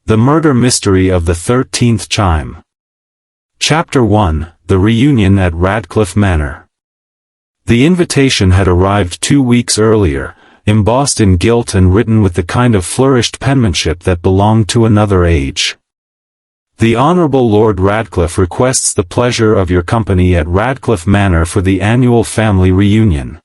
The Murder Mystery of the 13th Chime. Chapter 1, The Reunion at Radcliffe Manor. The invitation had arrived 2 weeks earlier, embossed in gilt and written with the kind of flourished penmanship that belonged to another age. The Honourable Lord Radcliffe requests the pleasure of your company at Radcliffe Manor for the annual family reunion.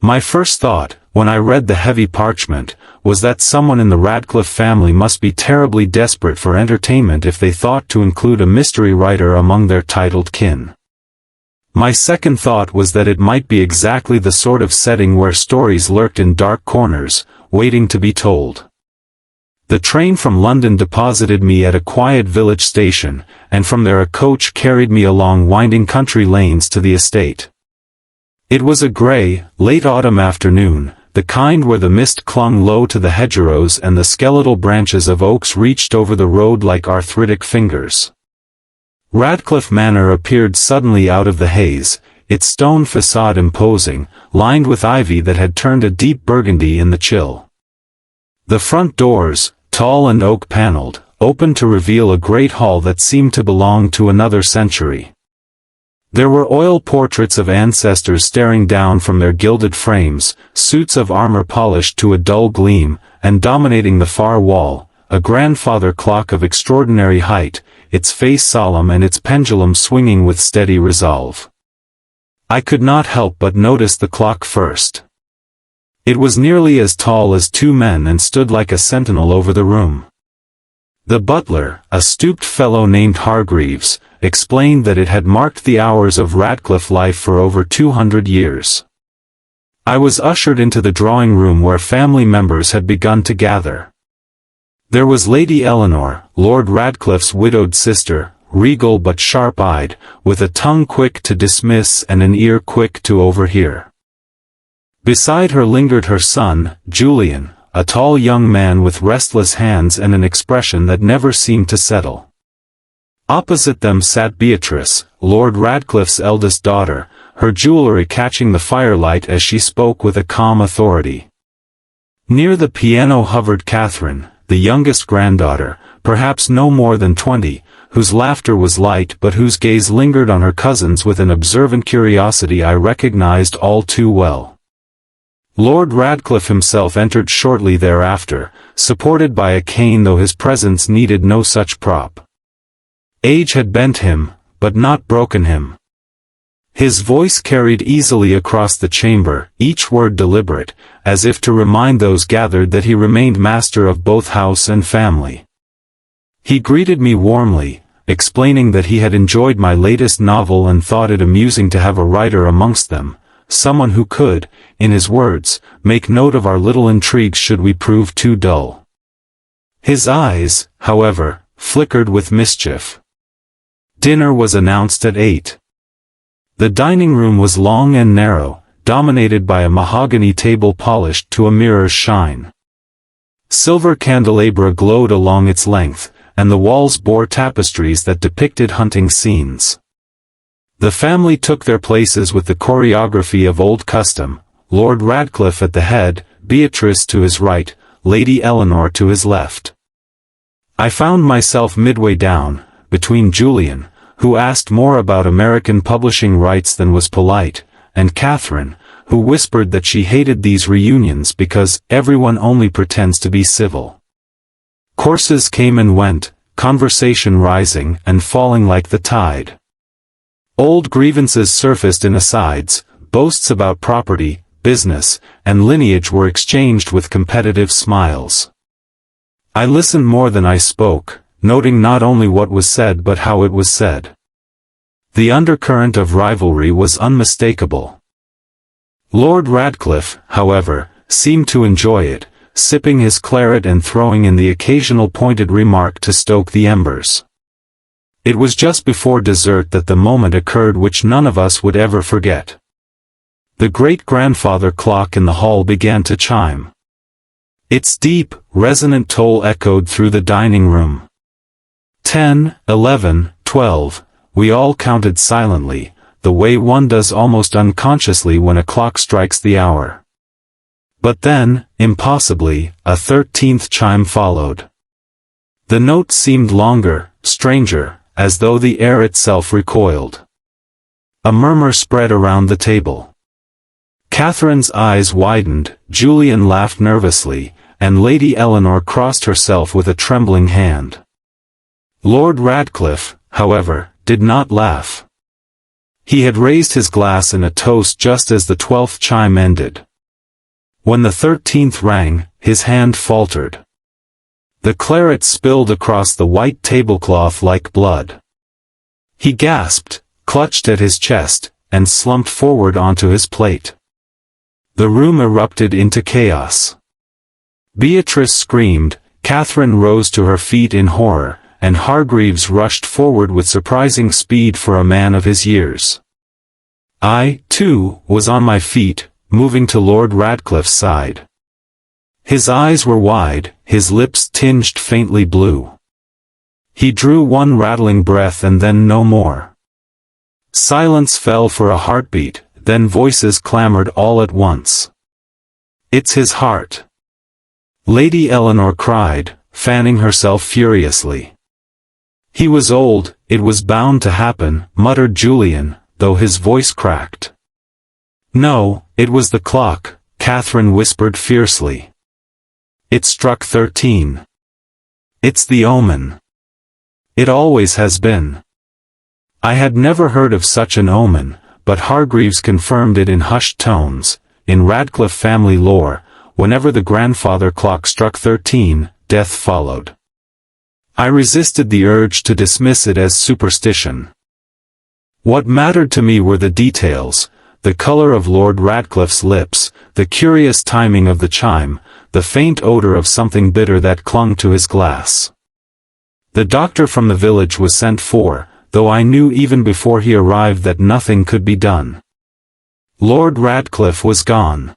My first thought, when I read the heavy parchment, was that someone in the Radcliffe family must be terribly desperate for entertainment if they thought to include a mystery writer among their titled kin. My second thought was that it might be exactly the sort of setting where stories lurked in dark corners, waiting to be told. The train from London deposited me at a quiet village station, and from there a coach carried me along winding country lanes to the estate. It was a grey, late autumn afternoon, the kind where the mist clung low to the hedgerows and the skeletal branches of oaks reached over the road like arthritic fingers. Radcliffe Manor appeared suddenly out of the haze, its stone facade imposing, lined with ivy that had turned a deep burgundy in the chill. The front doors, tall and oak-panelled, opened to reveal a great hall that seemed to belong to another century. There were oil portraits of ancestors staring down from their gilded frames, suits of armor polished to a dull gleam, and dominating the far wall, a grandfather clock of extraordinary height, its face solemn and its pendulum swinging with steady resolve. I could not help but notice the clock first. It was nearly as tall as 2 men and stood like a sentinel over the room. The butler, a stooped fellow named Hargreaves, explained that it had marked the hours of Radcliffe life for over 200 years. I was ushered into the drawing room where family members had begun to gather. There was Lady Eleanor, Lord Radcliffe's widowed sister, regal but sharp-eyed, with a tongue quick to dismiss and an ear quick to overhear. Beside her lingered her son, Julian, a tall young man with restless hands and an expression that never seemed to settle. Opposite them sat Beatrice, Lord Radcliffe's eldest daughter, her jewellery catching the firelight as she spoke with a calm authority. Near the piano hovered Catherine, the youngest granddaughter, perhaps no more than 20, whose laughter was light but whose gaze lingered on her cousins with an observant curiosity I recognized all too well. Lord Radcliffe himself entered shortly thereafter, supported by a cane, though his presence needed no such prop. Age had bent him, but not broken him. His voice carried easily across the chamber, each word deliberate, as if to remind those gathered that he remained master of both house and family. He greeted me warmly, explaining that he had enjoyed my latest novel and thought it amusing to have a writer amongst them, someone who could, in his words, make note of our little intrigues should we prove too dull. His eyes, however, flickered with mischief. Dinner was announced at 8. The dining room was long and narrow, dominated by a mahogany table polished to a mirror's shine. Silver candelabra glowed along its length, and the walls bore tapestries that depicted hunting scenes. The family took their places with the choreography of old custom, Lord Radcliffe at the head, Beatrice to his right, Lady Eleanor to his left. I found myself midway down, between Julian, who asked more about American publishing rights than was polite, and Catherine, who whispered that she hated these reunions because everyone only pretends to be civil. Courses came and went, conversation rising and falling like the tide. Old grievances surfaced in asides, boasts about property, business, and lineage were exchanged with competitive smiles. I listened more than I spoke, noting not only what was said but how it was said. The undercurrent of rivalry was unmistakable. Lord Radcliffe, however, seemed to enjoy it, sipping his claret and throwing in the occasional pointed remark to stoke the embers. It was just before dessert that the moment occurred which none of us would ever forget. The great-grandfather clock in the hall began to chime. Its deep, resonant toll echoed through the dining room. 10, 11, 12, we all counted silently, the way one does almost unconsciously when a clock strikes the hour. But then, impossibly, a 13th chime followed. The note seemed longer, stranger, as though the air itself recoiled. A murmur spread around the table. Catherine's eyes widened, Julian laughed nervously, and Lady Eleanor crossed herself with a trembling hand. Lord Radcliffe, however, did not laugh. He had raised his glass in a toast just as the 12th chime ended. When the 13th rang, his hand faltered. The claret spilled across the white tablecloth like blood. He gasped, clutched at his chest, and slumped forward onto his plate. The room erupted into chaos. Beatrice screamed, Catherine rose to her feet in horror, and Hargreaves rushed forward with surprising speed for a man of his years. I, too, was on my feet, moving to Lord Radcliffe's side. His eyes were wide, his lips tinged faintly blue. He drew one rattling breath and then no more. Silence fell for a heartbeat, then voices clamored all at once. "It's his heart!" Lady Eleanor cried, fanning herself furiously. "He was old, it was bound to happen," muttered Julian, though his voice cracked. "No, it was the clock," Catherine whispered fiercely. "It struck 13. It's the omen. It always has been." I had never heard of such an omen, but Hargreaves confirmed it in hushed tones. In Radcliffe family lore, whenever the grandfather clock struck 13, death followed. I resisted the urge to dismiss it as superstition. What mattered to me were the details, the color of Lord Radcliffe's lips, the curious timing of the chime, the faint odor of something bitter that clung to his glass. The doctor from the village was sent for, though I knew even before he arrived that nothing could be done. Lord Radcliffe was gone.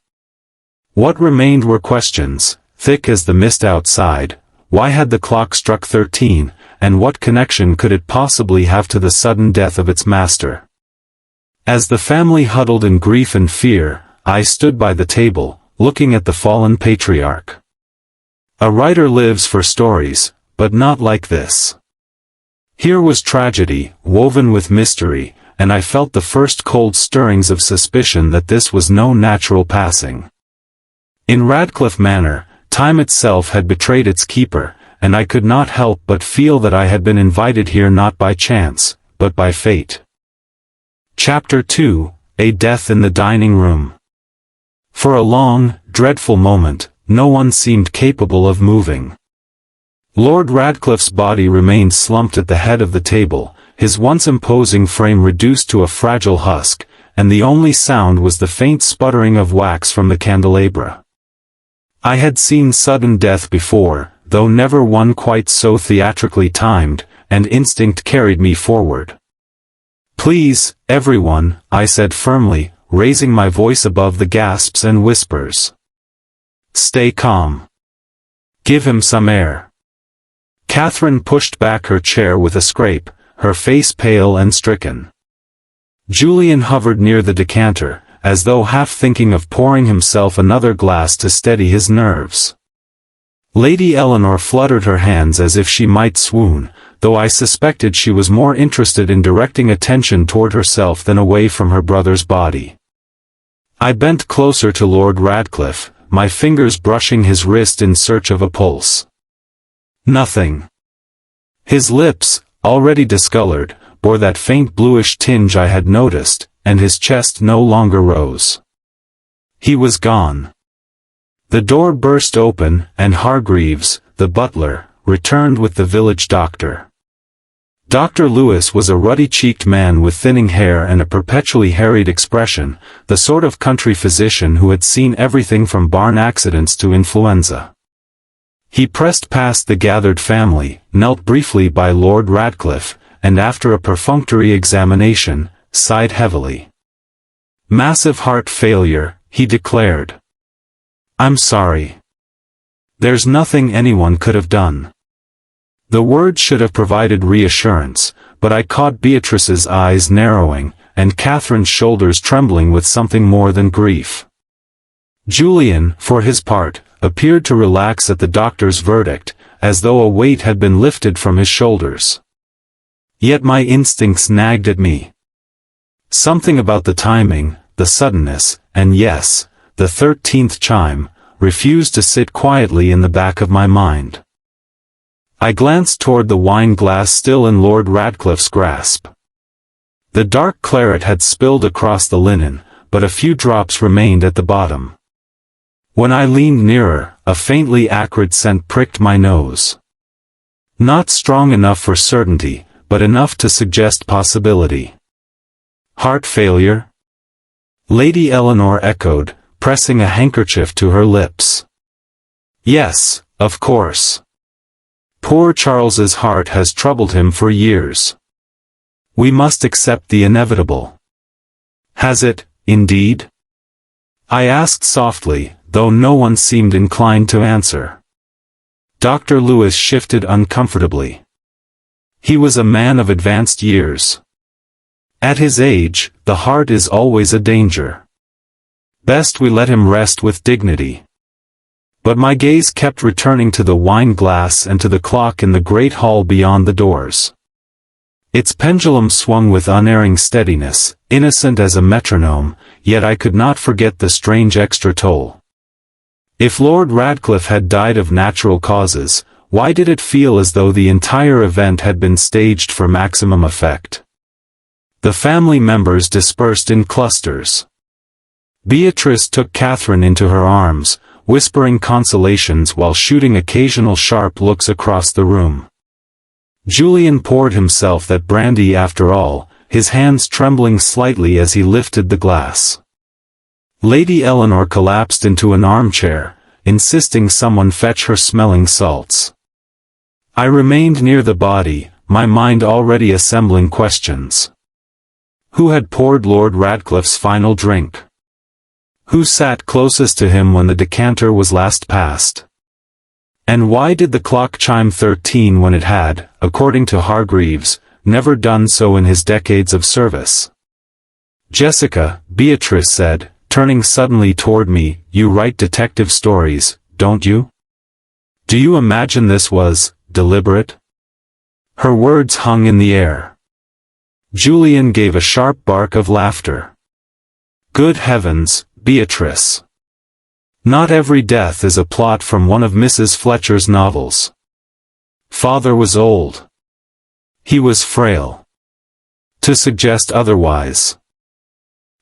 What remained were questions, thick as the mist outside. Why had the clock struck 13, and what connection could it possibly have to the sudden death of its master? As the family huddled in grief and fear, I stood by the table, looking at the fallen patriarch. A writer lives for stories, but not like this. Here was tragedy, woven with mystery, and I felt the first cold stirrings of suspicion that this was no natural passing. In Radcliffe Manor, time itself had betrayed its keeper, and I could not help but feel that I had been invited here not by chance, but by fate. Chapter 2, A Death in the Dining Room. For a long, dreadful moment, no one seemed capable of moving. Lord Radcliffe's body remained slumped at the head of the table, his once imposing frame reduced to a fragile husk, and the only sound was the faint sputtering of wax from the candelabra. I had seen sudden death before, though never one quite so theatrically timed, and instinct carried me forward. "Please, everyone," I said firmly, raising my voice above the gasps and whispers. "Stay calm. Give him some air." Catherine pushed back her chair with a scrape, her face pale and stricken. Julian hovered near the decanter, as though half thinking of pouring himself another glass to steady his nerves. Lady Eleanor fluttered her hands as if she might swoon, though I suspected she was more interested in directing attention toward herself than away from her brother's body. I bent closer to Lord Radcliffe, my fingers brushing his wrist in search of a pulse. Nothing. His lips, already discolored, bore that faint bluish tinge I had noticed, and his chest no longer rose. He was gone. The door burst open, and Hargreaves, the butler, returned with the village doctor. Dr. Lewis was a ruddy-cheeked man with thinning hair and a perpetually harried expression, the sort of country physician who had seen everything from barn accidents to influenza. He pressed past the gathered family, knelt briefly by Lord Radcliffe, and after a perfunctory examination, sighed heavily. "Massive heart failure," he declared. "I'm sorry. There's nothing anyone could have done." The words should have provided reassurance, but I caught Beatrice's eyes narrowing, and Catherine's shoulders trembling with something more than grief. Julian, for his part, appeared to relax at the doctor's verdict, as though a weight had been lifted from his shoulders. Yet my instincts nagged at me. Something about the timing, the suddenness, and yes, the 13th chime, refused to sit quietly in the back of my mind. I glanced toward the wine glass still in Lord Radcliffe's grasp. The dark claret had spilled across the linen, but a few drops remained at the bottom. When I leaned nearer, a faintly acrid scent pricked my nose. Not strong enough for certainty, but enough to suggest possibility. Heart failure? Lady Eleanor echoed, pressing a handkerchief to her lips. Yes, of course. Poor Charles's heart has troubled him for years. We must accept the inevitable. Has it, indeed? I asked softly, though no one seemed inclined to answer. Dr. Lewis shifted uncomfortably. He was a man of advanced years. At his age, the heart is always a danger. Best we let him rest with dignity. But my gaze kept returning to the wine glass and to the clock in the great hall beyond the doors. Its pendulum swung with unerring steadiness, innocent as a metronome, yet I could not forget the strange extra toll. If Lord Radcliffe had died of natural causes, why did it feel as though the entire event had been staged for maximum effect? The family members dispersed in clusters. Beatrice took Catherine into her arms, whispering consolations while shooting occasional sharp looks across the room. Julian poured himself that brandy after all, his hands trembling slightly as he lifted the glass. Lady Eleanor collapsed into an armchair, insisting someone fetch her smelling salts. I remained near the body, my mind already assembling questions. Who had poured Lord Radcliffe's final drink? Who sat closest to him when the decanter was last passed? And why did the clock chime 13 when it had, according to Hargreaves, never done so in his decades of service? Jessica, Beatrice said, turning suddenly toward me, you write detective stories, don't you? Do you imagine this was deliberate? Her words hung in the air. Julian gave a sharp bark of laughter. Good heavens, Beatrice. Not every death is a plot from one of Mrs. Fletcher's novels. Father was old. He was frail. To suggest otherwise.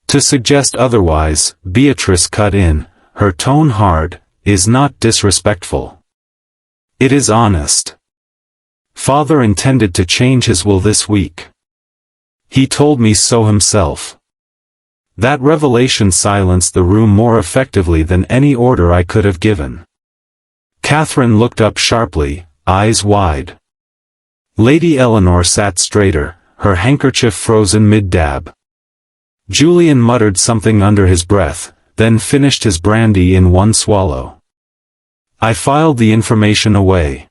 To suggest otherwise, Beatrice cut in, her tone hard, is not disrespectful. It is honest. Father intended to change his will this week. He told me so himself. That revelation silenced the room more effectively than any order I could have given. Catherine looked up sharply, eyes wide. Lady Eleanor sat straighter, her handkerchief frozen mid-dab. Julian muttered something under his breath, then finished his brandy in one swallow. I filed the information away.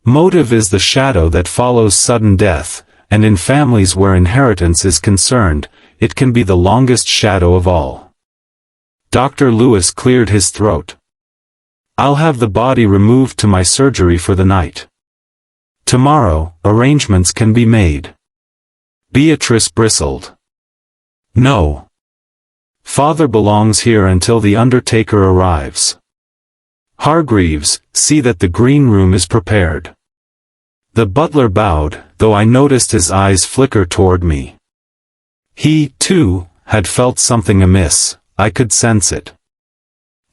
Motive is the shadow that follows sudden death, and in families where inheritance is concerned, it can be the longest shadow of all. Dr. Lewis cleared his throat. I'll have the body removed to my surgery for the night. Tomorrow, arrangements can be made. Beatrice bristled. No. Father belongs here until the undertaker arrives. Hargreaves, see that the green room is prepared. The butler bowed, though I noticed his eyes flicker toward me. He, too, had felt something amiss, I could sense it.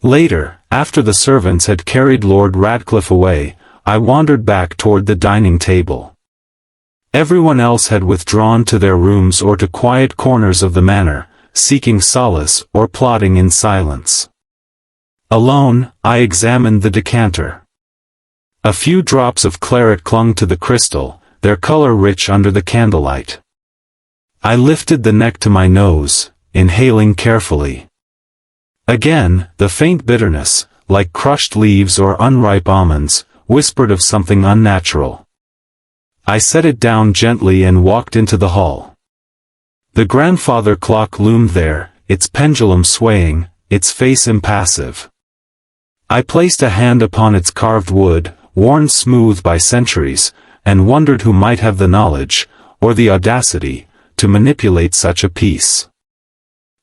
Later, after the servants had carried Lord Radcliffe away, I wandered back toward the dining table. Everyone else had withdrawn to their rooms or to quiet corners of the manor, seeking solace or plotting in silence. Alone, I examined the decanter. A few drops of claret clung to the crystal, their color rich under the candlelight. I lifted the neck to my nose, inhaling carefully. Again, the faint bitterness, like crushed leaves or unripe almonds, whispered of something unnatural. I set it down gently and walked into the hall. The grandfather clock loomed there, its pendulum swaying, its face impassive. I placed a hand upon its carved wood, worn smooth by centuries, and wondered who might have the knowledge, or the audacity, to manipulate such a piece.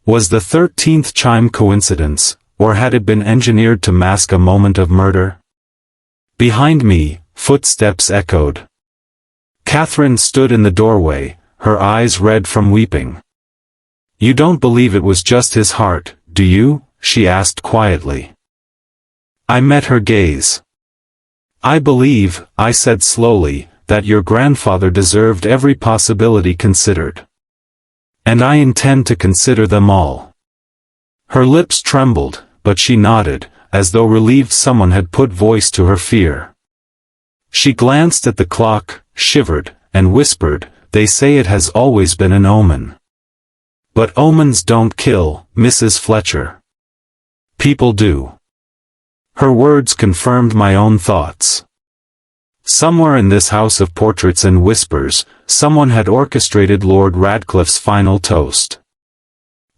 Was the 13th chime coincidence, or had it been engineered to mask a moment of murder? Behind me, footsteps echoed. Catherine stood in the doorway, her eyes red from weeping. "You don't believe it was just his heart, do you?" she asked quietly. I met her gaze. "I believe," I said slowly, "that your grandfather deserved every possibility considered. And I intend to consider them all." Her lips trembled, but she nodded, as though relieved someone had put voice to her fear. She glanced at the clock, shivered, and whispered, "They say it has always been an omen. But omens don't kill, Mrs. Fletcher. People do." Her words confirmed my own thoughts. Somewhere in this house of portraits and whispers, someone had orchestrated Lord Radcliffe's final toast.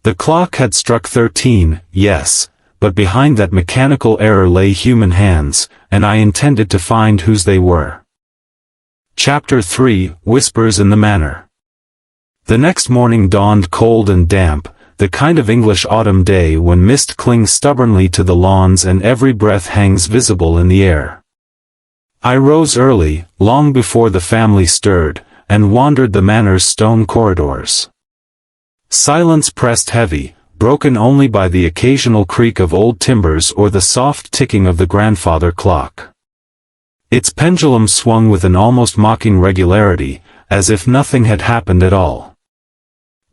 The clock had struck 13, yes, but behind that mechanical error lay human hands, and I intended to find whose they were. Chapter 3, Whispers in the Manor. The next morning dawned cold and damp, the kind of English autumn day when mist clings stubbornly to the lawns and every breath hangs visible in the air. I rose early, long before the family stirred, and wandered the manor's stone corridors. Silence pressed heavy, broken only by the occasional creak of old timbers or the soft ticking of the grandfather clock. Its pendulum swung with an almost mocking regularity, as if nothing had happened at all.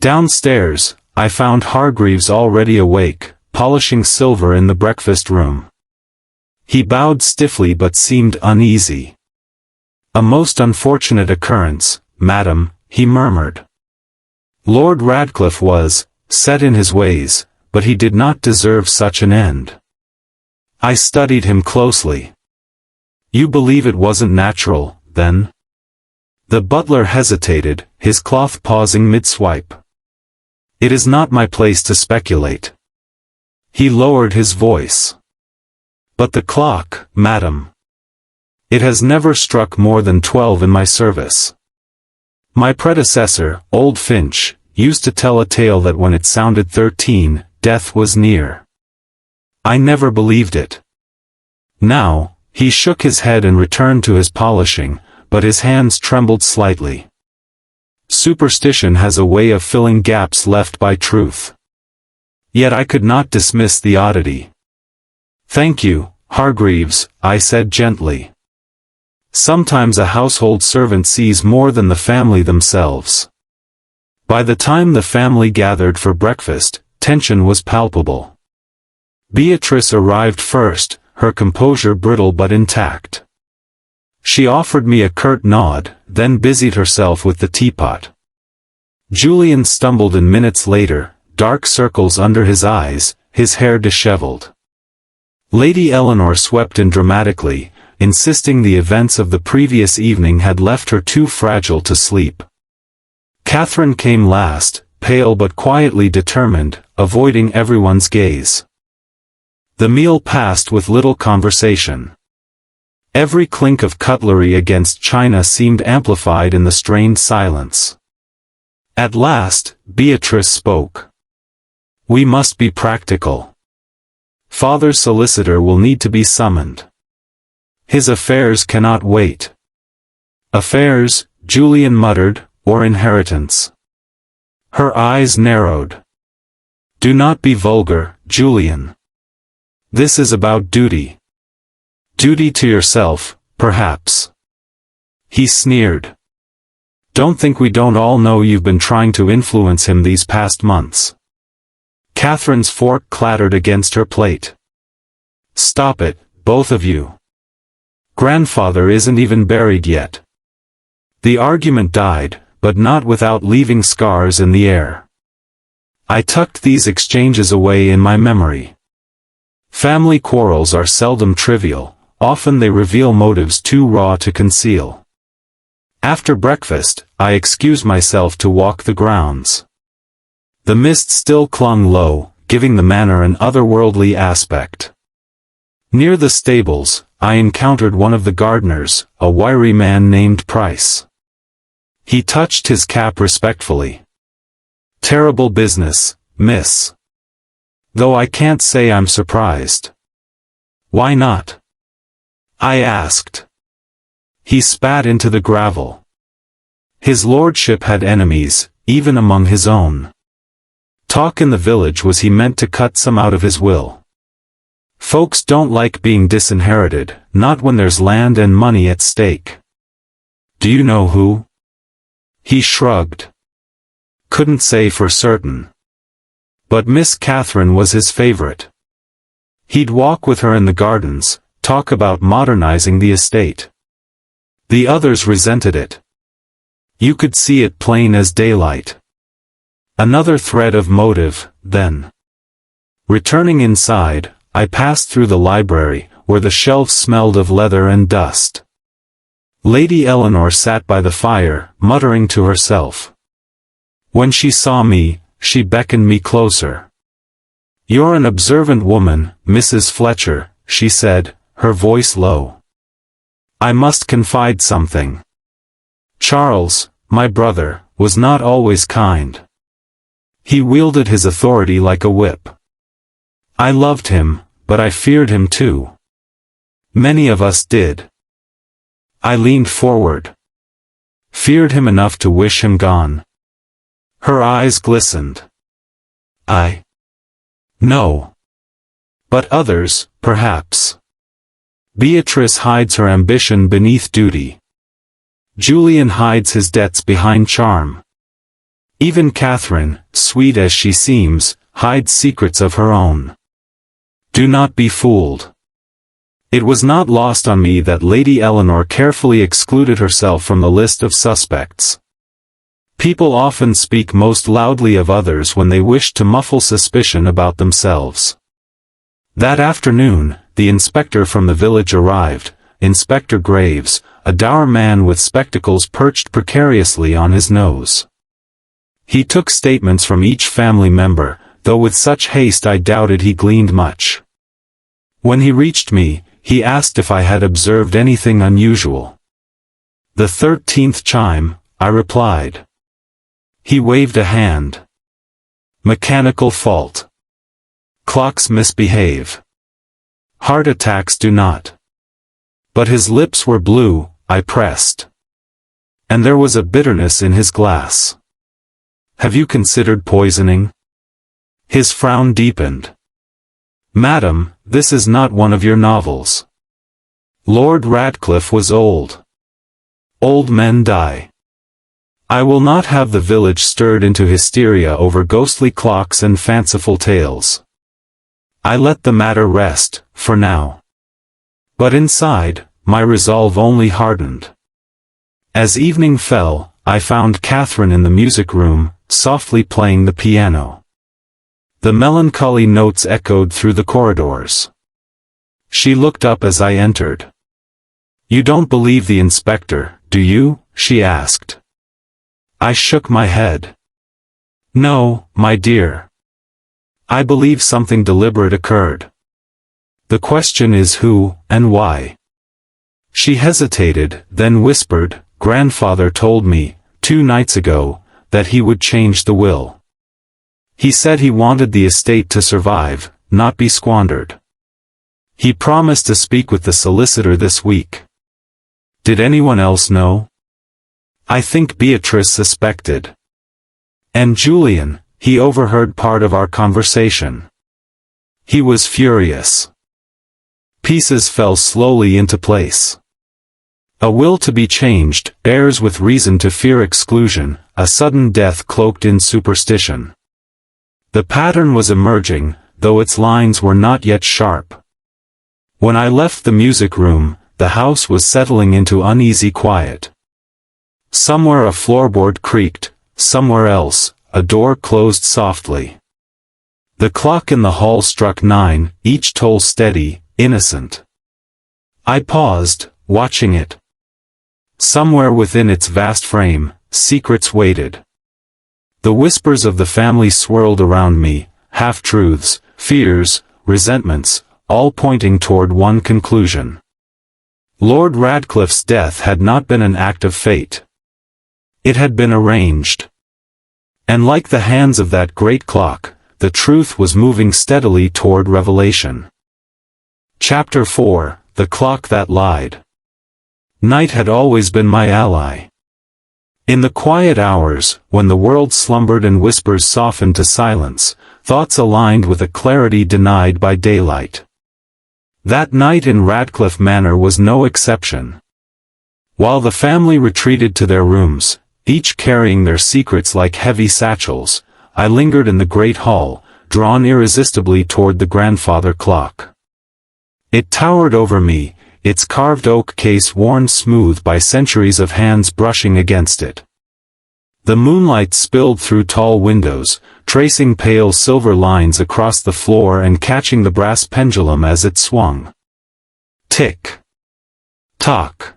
Downstairs, I found Hargreaves already awake, polishing silver in the breakfast room. He bowed stiffly but seemed uneasy. "A most unfortunate occurrence, madam," he murmured. Lord Radcliffe was set in his ways, but he did not deserve such an end. I studied him closely. "You believe it wasn't natural, then?" The butler hesitated, his cloth pausing mid-swipe. "It is not my place to speculate." He lowered his voice. "But the clock, madam. It has never struck more than 12 in my service. My predecessor, old Finch, used to tell a tale that when it sounded 13, death was near. I never believed it." Now, he shook his head and returned to his polishing, but his hands trembled slightly. Superstition has a way of filling gaps left by truth. Yet I could not dismiss the oddity. "Thank you, Hargreaves," I said gently. Sometimes a household servant sees more than the family themselves. By the time the family gathered for breakfast, tension was palpable. Beatrice arrived first, her composure brittle but intact. She offered me a curt nod, then busied herself with the teapot. Julian stumbled in minutes later, dark circles under his eyes, his hair disheveled. Lady Eleanor swept in dramatically, insisting the events of the previous evening had left her too fragile to sleep. Catherine came last, pale but quietly determined, avoiding everyone's gaze. The meal passed with little conversation. Every clink of cutlery against china seemed amplified in the strained silence. At last, Beatrice spoke. "We must be practical. Father's solicitor will need to be summoned. His affairs cannot wait." "Affairs," Julian muttered, "or inheritance?" Her eyes narrowed. "Do not be vulgar, Julian. This is about duty. Duty to yourself, perhaps." He sneered. "Don't think we don't all know you've been trying to influence him these past months." Catherine's fork clattered against her plate. "Stop it, both of you. Grandfather isn't even buried yet." The argument died, but not without leaving scars in the air. I tucked these exchanges away in my memory. Family quarrels are seldom trivial, often they reveal motives too raw to conceal. After breakfast, I excused myself to walk the grounds. The mist still clung low, giving the manor an otherworldly aspect. Near the stables, I encountered one of the gardeners, a wiry man named Price. He touched his cap respectfully. "Terrible business, miss. Though I can't say I'm surprised." "Why not?" I asked. He spat into the gravel. His lordship had enemies, even among his own. Talk in the village was he meant to cut some out of his will. Folks don't like being disinherited, not when there's land and money at stake. "Do you know who?" He shrugged. "Couldn't say for certain. But Miss Catherine was his favorite. He'd walk with her in the gardens, talk about modernizing the estate. The others resented it. You could see it plain as daylight. Another thread of motive, then. Returning inside, I passed through the library, where the shelves smelled of leather and dust. Lady Eleanor sat by the fire, muttering to herself. When she saw me, she beckoned me closer. "You're an observant woman, Mrs. Fletcher," she said, her voice low. "I must confide something. Charles, my brother, was not always kind. He wielded his authority like a whip. I loved him, but I feared him too. Many of us did." I leaned forward. "Feared him enough to wish him gone?" Her eyes glistened. No. But others, perhaps. Beatrice hides her ambition beneath duty. Julian hides his debts behind charm. Even Catherine, sweet as she seems, hides secrets of her own. Do not be fooled. It was not lost on me that Lady Eleanor carefully excluded herself from the list of suspects. People often speak most loudly of others when they wish to muffle suspicion about themselves. That afternoon, the inspector from the village arrived, Inspector Graves, a dour man with spectacles perched precariously on his nose. He took statements from each family member, though with such haste I doubted he gleaned much. When he reached me, he asked if I had observed anything unusual. "The 13th chime," I replied. He waved a hand. "Mechanical fault. Clocks misbehave. Heart attacks do not." But his lips were blue, I pressed. And there was a bitterness in his glass. "Have you considered poisoning?" His frown deepened. "Madam, this is not one of your novels. Lord Radcliffe was old. Old men die. I will not have the village stirred into hysteria over ghostly clocks and fanciful tales." I let the matter rest, for now. But inside, my resolve only hardened. As evening fell, I found Catherine in the music room, softly playing the piano. The melancholy notes echoed through the corridors. She looked up as I entered. "You don't believe the inspector, do you?" she asked. I shook my head. "No, my dear. I believe something deliberate occurred. The question is who, and why." She hesitated, then whispered, "Grandfather told me, 2 nights ago, that he would change the will. He said he wanted the estate to survive, not be squandered. He promised to speak with the solicitor this week." Did anyone else know? I think Beatrice suspected. And Julian, he overheard part of our conversation. He was furious. Pieces fell slowly into place. A will to be changed, heirs with reason to fear exclusion, a sudden death cloaked in superstition. The pattern was emerging, though its lines were not yet sharp. When I left the music room, the house was settling into uneasy quiet. Somewhere a floorboard creaked, somewhere else, a door closed softly. The clock in the hall struck 9, each toll steady, innocent. I paused, watching it. Somewhere within its vast frame, secrets waited. The whispers of the family swirled around me, half-truths, fears, resentments, all pointing toward one conclusion. Lord Radcliffe's death had not been an act of fate. It had been arranged. And like the hands of that great clock, the truth was moving steadily toward revelation. Chapter 4, The Clock That Lied. Night had always been my ally. In the quiet hours, when the world slumbered and whispers softened to silence, thoughts aligned with a clarity denied by daylight. That night in Radcliffe Manor was no exception. While the family retreated to their rooms, each carrying their secrets like heavy satchels, I lingered in the great hall, drawn irresistibly toward the grandfather clock. It towered over me, its carved oak case worn smooth by centuries of hands brushing against it. The moonlight spilled through tall windows, tracing pale silver lines across the floor and catching the brass pendulum as it swung. Tick. Tock.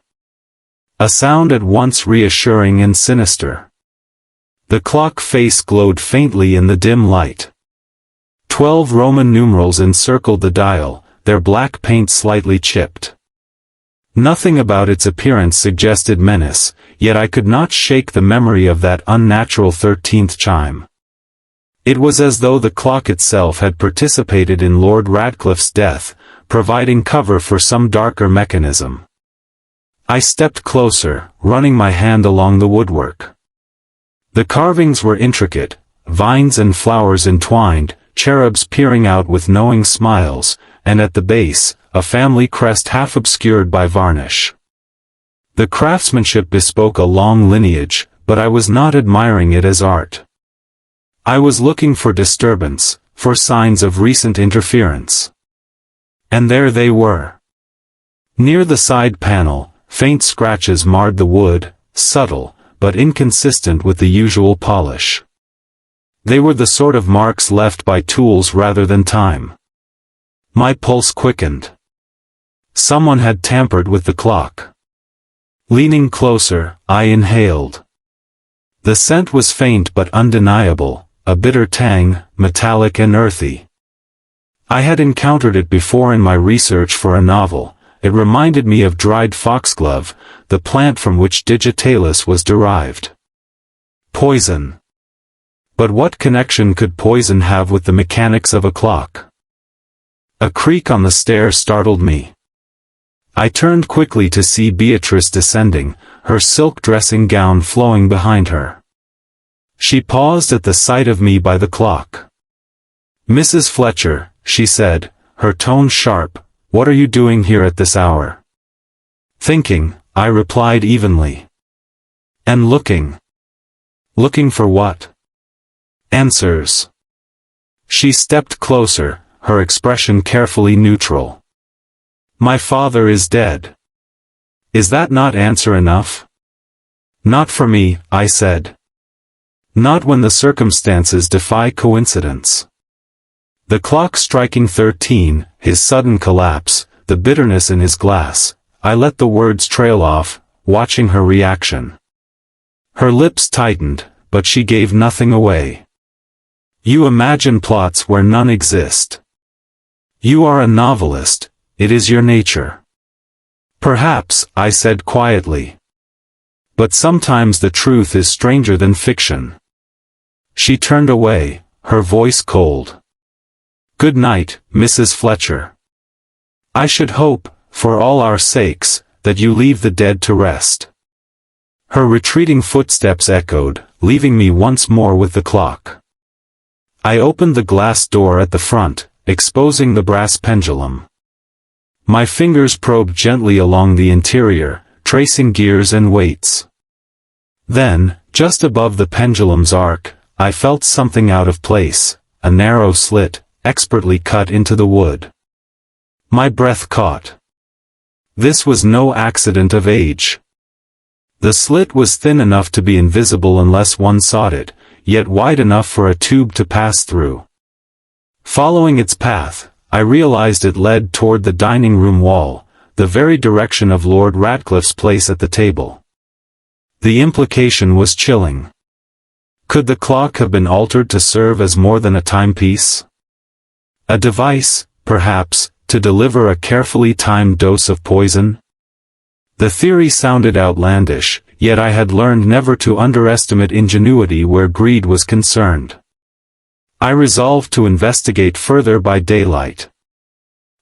A sound at once reassuring and sinister. The clock face glowed faintly in the dim light. 12 Roman numerals encircled the dial, their black paint slightly chipped. Nothing about its appearance suggested menace, yet I could not shake the memory of that unnatural 13th chime. It was as though the clock itself had participated in Lord Radcliffe's death, providing cover for some darker mechanism. I stepped closer, running my hand along the woodwork. The carvings were intricate, vines and flowers entwined, cherubs peering out with knowing smiles, and at the base, a family crest half obscured by varnish. The craftsmanship bespoke a long lineage, but I was not admiring it as art. I was looking for disturbance, for signs of recent interference. And there they were. Near the side panel, faint scratches marred the wood, subtle, but inconsistent with the usual polish. They were the sort of marks left by tools rather than time. My pulse quickened. Someone had tampered with the clock. Leaning closer, I inhaled. The scent was faint but undeniable, a bitter tang, metallic and earthy. I had encountered it before in my research for a novel. It reminded me of dried foxglove, the plant from which digitalis was derived. Poison. But what connection could poison have with the mechanics of a clock? A creak on the stair startled me. I turned quickly to see Beatrice descending, her silk dressing gown flowing behind her. She paused at the sight of me by the clock. "Mrs. Fletcher," she said, her tone sharp, "what are you doing here at this hour?" "Thinking," I replied evenly. "And looking." "Looking for what?" "Answers." She stepped closer, her expression carefully neutral. "My father is dead. Is that not answer enough?" "Not for me," I said. "Not when the circumstances defy coincidence." The clock striking 13, his sudden collapse, the bitterness in his glass, I let the words trail off, watching her reaction. Her lips tightened, but she gave nothing away. "You imagine plots where none exist. You are a novelist, it is your nature." "Perhaps," I said quietly. "But sometimes the truth is stranger than fiction." She turned away, her voice cold. "Good night, Mrs. Fletcher. I should hope, for all our sakes, that you leave the dead to rest." Her retreating footsteps echoed, leaving me once more with the clock. I opened the glass door at the front, exposing the brass pendulum. My fingers probed gently along the interior, tracing gears and weights. Then, just above the pendulum's arc, I felt something out of place, a narrow slit, expertly cut into the wood. My breath caught. This was no accident of age. The slit was thin enough to be invisible unless one sought it, yet wide enough for a tube to pass through. Following its path, I realized it led toward the dining room wall, the very direction of Lord Radcliffe's place at the table. The implication was chilling. Could the clock have been altered to serve as more than a timepiece? A device, perhaps, to deliver a carefully timed dose of poison? The theory sounded outlandish, yet I had learned never to underestimate ingenuity where greed was concerned. I resolved to investigate further by daylight.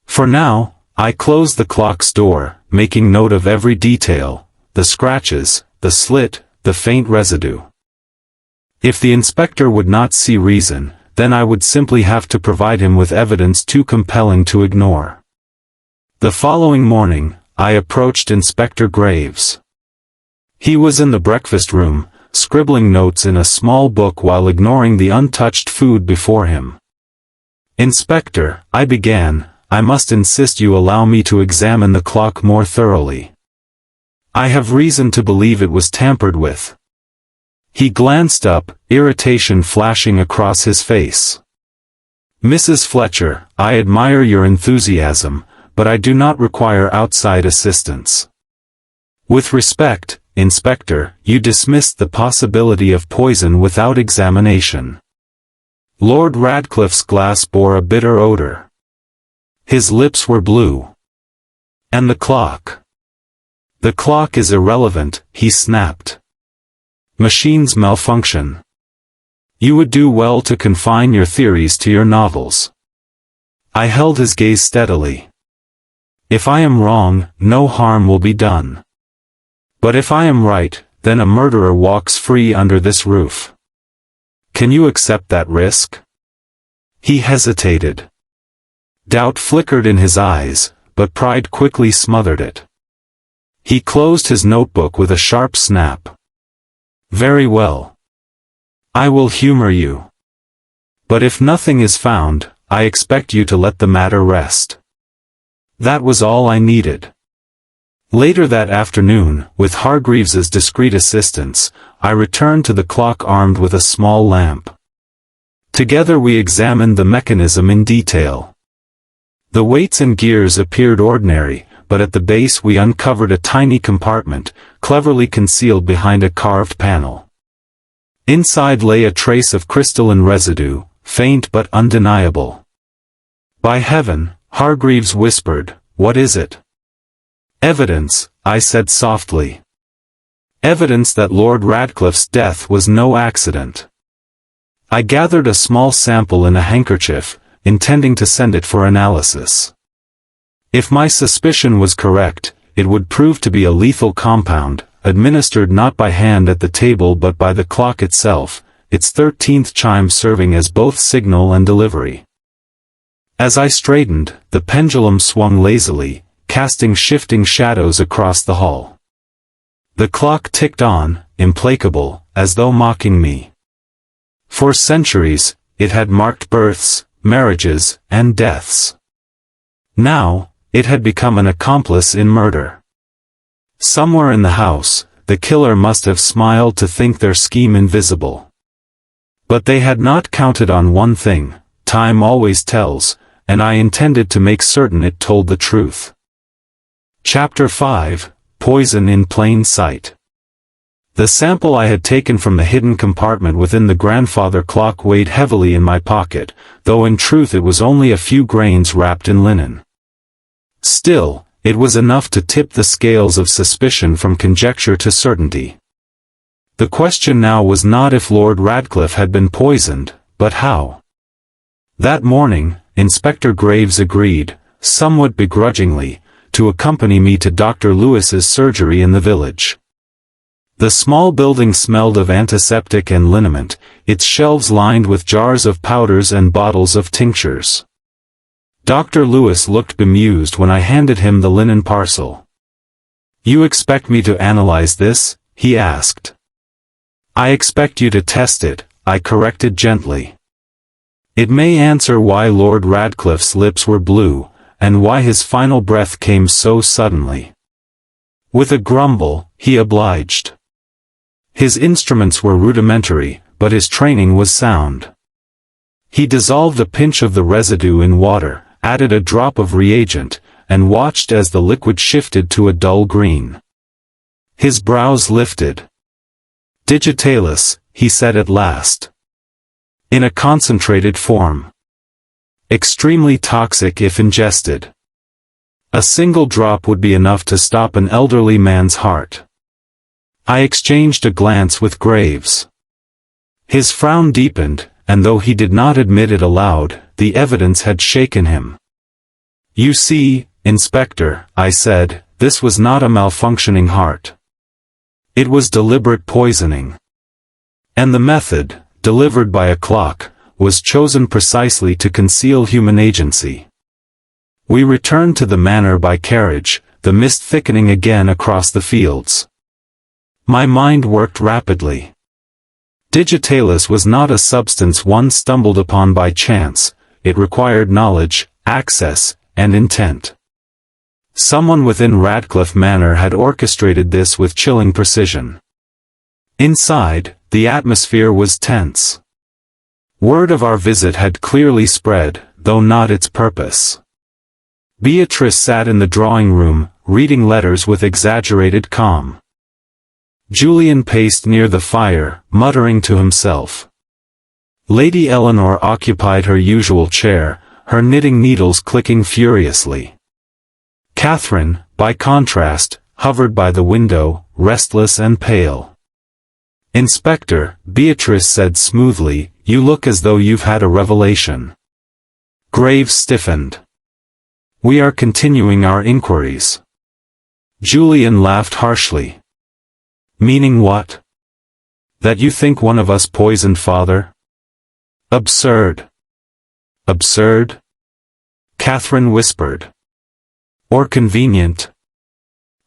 For now, I closed the clock's door, making note of every detail, the scratches, the slit, the faint residue. If the inspector would not see reason, then I would simply have to provide him with evidence too compelling to ignore. The following morning, I approached Inspector Graves. He was in the breakfast room, scribbling notes in a small book while ignoring the untouched food before him. "Inspector," I began, "I must insist you allow me to examine the clock more thoroughly. I have reason to believe it was tampered with." He glanced up, irritation flashing across his face. "Mrs. Fletcher, I admire your enthusiasm, but I do not require outside assistance. With respect, Inspector, you dismissed the possibility of poison without examination." Lord Radcliffe's glass bore a bitter odor. His lips were blue. "And the clock?" "The clock is irrelevant," he snapped. "Machines malfunction. You would do well to confine your theories to your novels." I held his gaze steadily. "If I am wrong, no harm will be done. But if I am right, then a murderer walks free under this roof. Can you accept that risk?" He hesitated. Doubt flickered in his eyes, but pride quickly smothered it. He closed his notebook with a sharp snap. "Very well. I will humor you. But if nothing is found, I expect you to let the matter rest." That was all I needed. Later that afternoon, with Hargreaves's discreet assistance, I returned to the clock armed with a small lamp. Together we examined the mechanism in detail. The weights and gears appeared ordinary, but at the base we uncovered a tiny compartment, cleverly concealed behind a carved panel. Inside lay a trace of crystalline residue, faint but undeniable. "By heaven," Hargreaves whispered, "what is it?" "Evidence," I said softly. "Evidence that Lord Radcliffe's death was no accident." I gathered a small sample in a handkerchief, intending to send it for analysis. If my suspicion was correct, it would prove to be a lethal compound, administered not by hand at the table but by the clock itself, its 13th chime serving as both signal and delivery. As I straightened, the pendulum swung lazily, casting shifting shadows across the hall. The clock ticked on, implacable, as though mocking me. For centuries, it had marked births, marriages, and deaths. Now, it had become an accomplice in murder. Somewhere in the house, the killer must have smiled to think their scheme invisible. But they had not counted on one thing: time always tells, and I intended to make certain it told the truth. Chapter 5: Poison in Plain Sight. The sample I had taken from the hidden compartment within the grandfather clock weighed heavily in my pocket, though in truth it was only a few grains wrapped in linen. Still, it was enough to tip the scales of suspicion from conjecture to certainty. The question now was not if Lord Radcliffe had been poisoned, but how. That morning, Inspector Graves agreed, somewhat begrudgingly, to accompany me to Dr. Lewis's surgery in the village. The small building smelled of antiseptic and liniment, its shelves lined with jars of powders and bottles of tinctures. Dr. Lewis looked bemused when I handed him the linen parcel. "You expect me to analyze this?" he asked. "I expect you to test it," I corrected gently. "It may answer why Lord Radcliffe's lips were blue, and why his final breath came so suddenly." With a grumble, he obliged. His instruments were rudimentary, but his training was sound. He dissolved a pinch of the residue in water, added a drop of reagent, and watched as the liquid shifted to a dull green. His brows lifted. "Digitalis," he said at last. "In a concentrated form. Extremely toxic if ingested." A single drop would be enough to stop an elderly man's heart. I exchanged a glance with Graves. His frown deepened, and though he did not admit it aloud, the evidence had shaken him. "You see, Inspector," I said, "this was not a malfunctioning heart. It was deliberate poisoning. And the method, delivered by a clock, was chosen precisely to conceal human agency." We returned to the manor by carriage, the mist thickening again across the fields. My mind worked rapidly. Digitalis was not a substance one stumbled upon by chance, it required knowledge, access, and intent. Someone within Radcliffe Manor had orchestrated this with chilling precision. Inside, the atmosphere was tense. Word of our visit had clearly spread, though not its purpose. Beatrice sat in the drawing room, reading letters with exaggerated calm. Julian paced near the fire, muttering to himself. Lady Eleanor occupied her usual chair, her knitting needles clicking furiously. Catherine, by contrast, hovered by the window, restless and pale. "Inspector," Beatrice said smoothly, "you look as though you've had a revelation." Graves stiffened. "We are continuing our inquiries." Julian laughed harshly. "Meaning what? That you think one of us poisoned Father? Absurd." "Absurd?" Catherine whispered. "Or convenient?"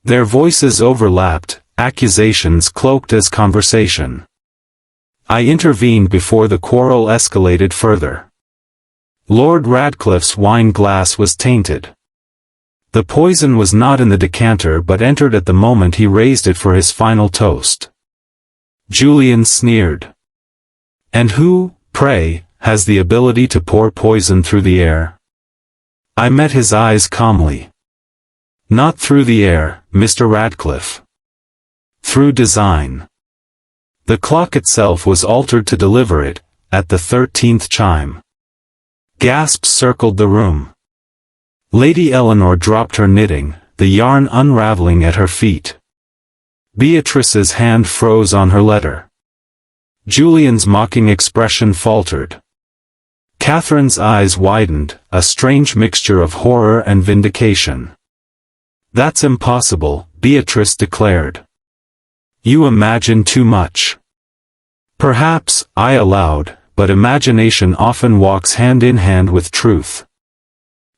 Their voices overlapped, accusations cloaked as conversation. I intervened before the quarrel escalated further. Lord Radcliffe's wine glass was tainted. The poison was not in the decanter but entered at the moment he raised it for his final toast. Julian sneered. "And who, pray, has the ability to pour poison through the air?" I met his eyes calmly. "Not through the air, Mr. Radcliffe. Through design." The clock itself was altered to deliver it, at the 13th chime. Gasps circled the room. Lady Eleanor dropped her knitting, the yarn unraveling at her feet. Beatrice's hand froze on her letter. Julian's mocking expression faltered. Catherine's eyes widened, a strange mixture of horror and vindication. "That's impossible," Beatrice declared. "You imagine too much." "Perhaps," I allowed, "but imagination often walks hand in hand with truth."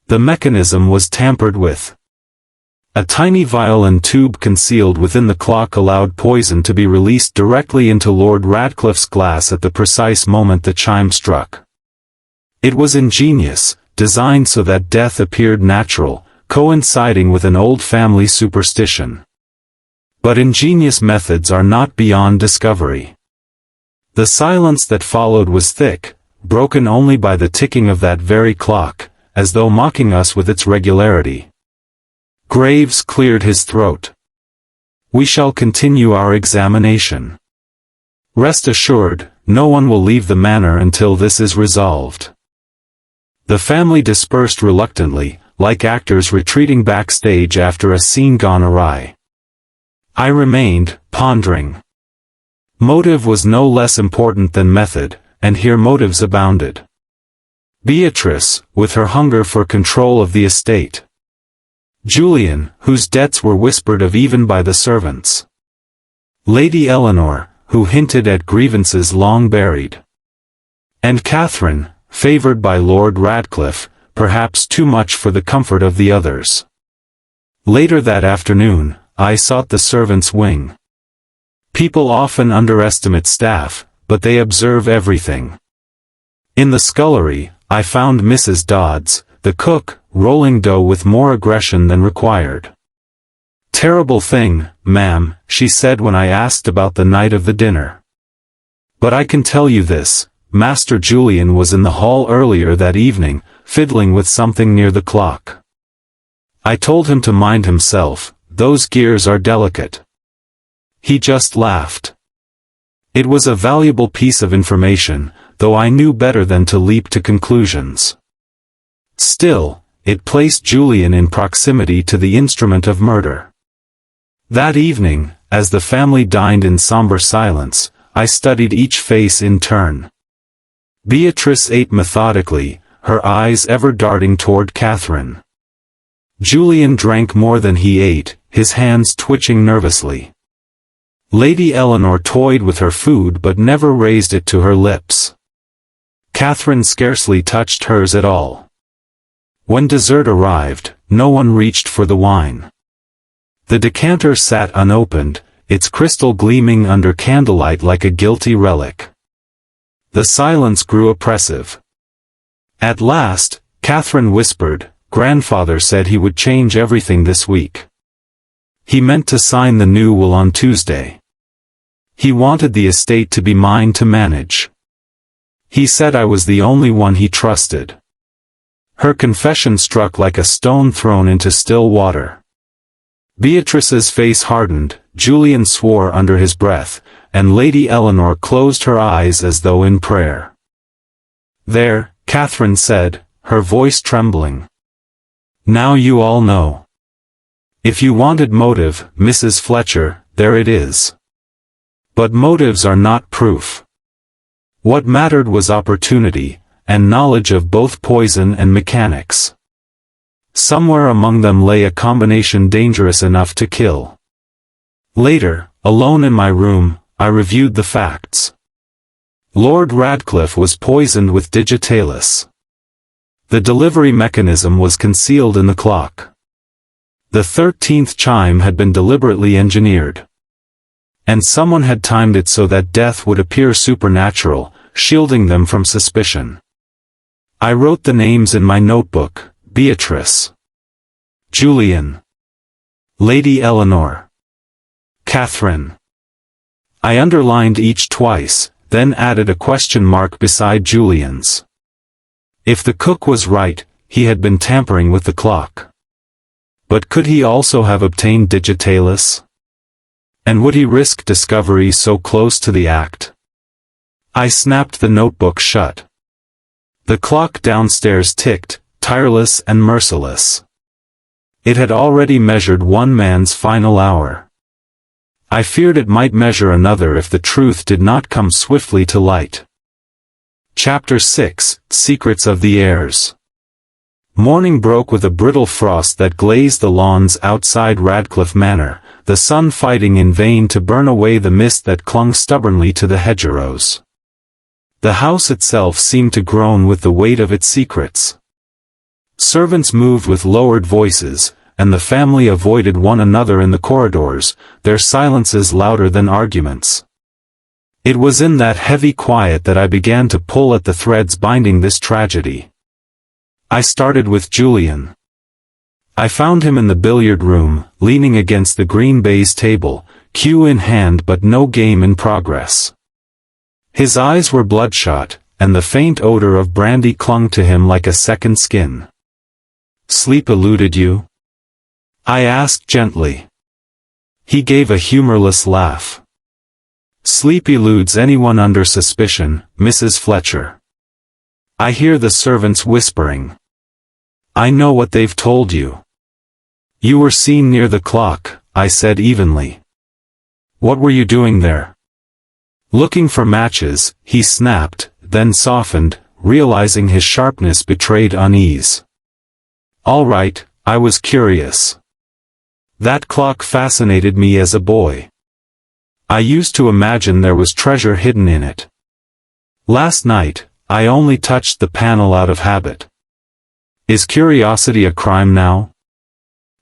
The mechanism was tampered with. A tiny vial and tube concealed within the clock allowed poison to be released directly into Lord Radcliffe's glass at the precise moment the chime struck. It was ingenious, designed so that death appeared natural, coinciding with an old family superstition. But ingenious methods are not beyond discovery. The silence that followed was thick, broken only by the ticking of that very clock, as though mocking us with its regularity. Graves cleared his throat. "We shall continue our examination. Rest assured, no one will leave the manor until this is resolved." The family dispersed reluctantly, like actors retreating backstage after a scene gone awry. I remained, pondering. Motive was no less important than method, and here motives abounded. Beatrice, with her hunger for control of the estate. Julian, whose debts were whispered of even by the servants. Lady Eleanor, who hinted at grievances long buried. And Catherine, favored by Lord Radcliffe, perhaps too much for the comfort of the others. Later that afternoon, I sought the servants' wing. People often underestimate staff, but they observe everything. In the scullery, I found Mrs. Dodds, the cook, rolling dough with more aggression than required. "Terrible thing, ma'am," she said when I asked about the night of the dinner. "But I can tell you this, Master Julian was in the hall earlier that evening, fiddling with something near the clock. I told him to mind himself, those gears are delicate." He just laughed. It was a valuable piece of information, though I knew better than to leap to conclusions. Still, it placed Julian in proximity to the instrument of murder. That evening, as the family dined in somber silence, I studied each face in turn. Beatrice ate methodically, her eyes ever darting toward Catherine. Julian drank more than he ate, his hands twitching nervously. Lady Eleanor toyed with her food but never raised it to her lips. Catherine scarcely touched hers at all. When dessert arrived, no one reached for the wine. The decanter sat unopened, its crystal gleaming under candlelight like a guilty relic. The silence grew oppressive. At last, Catherine whispered, "Grandfather said he would change everything this week. He meant to sign the new will on Tuesday. He wanted the estate to be mine to manage. He said I was the only one he trusted." Her confession struck like a stone thrown into still water. Beatrice's face hardened, Julian swore under his breath, and Lady Eleanor closed her eyes as though in prayer. "There," Catherine said, her voice trembling. "Now you all know. If you wanted motive, Mrs. Fletcher, there it is. But motives are not proof. What mattered was opportunity, and knowledge of both poison and mechanics. Somewhere among them lay a combination dangerous enough to kill." Later, alone in my room, I reviewed the facts. Lord Radcliffe was poisoned with digitalis. The delivery mechanism was concealed in the clock. The 13th chime had been deliberately engineered. And someone had timed it so that death would appear supernatural, shielding them from suspicion. I wrote the names in my notebook: Beatrice, Julian, Lady Eleanor, Catherine. I underlined each twice, then added a question mark beside Julian's. If the cook was right, he had been tampering with the clock. But could he also have obtained digitalis? And would he risk discovery so close to the act? I snapped the notebook shut. The clock downstairs ticked, tireless and merciless. It had already measured one man's final hour. I feared it might measure another if the truth did not come swiftly to light. Chapter 6: Secrets of the Heirs. Morning broke with a brittle frost that glazed the lawns outside Radcliffe Manor, the sun fighting in vain to burn away the mist that clung stubbornly to the hedgerows. The house itself seemed to groan with the weight of its secrets. Servants moved with lowered voices, and the family avoided one another in the corridors, their silences louder than arguments. It was in that heavy quiet that I began to pull at the threads binding this tragedy. I started with Julian. I found him in the billiard room, leaning against the green baize table, cue in hand but no game in progress. His eyes were bloodshot, and the faint odor of brandy clung to him like a second skin. "Sleep eluded you?" I asked gently. He gave a humorless laugh. "Sleep eludes anyone under suspicion, Mrs. Fletcher. I hear the servants whispering. I know what they've told you." "You were seen near the clock," I said evenly. "What were you doing there?" "Looking for matches," he snapped, then softened, realizing his sharpness betrayed unease. "All right, I was curious. That clock fascinated me as a boy. I used to imagine there was treasure hidden in it. Last night, I only touched the panel out of habit. Is curiosity a crime now?"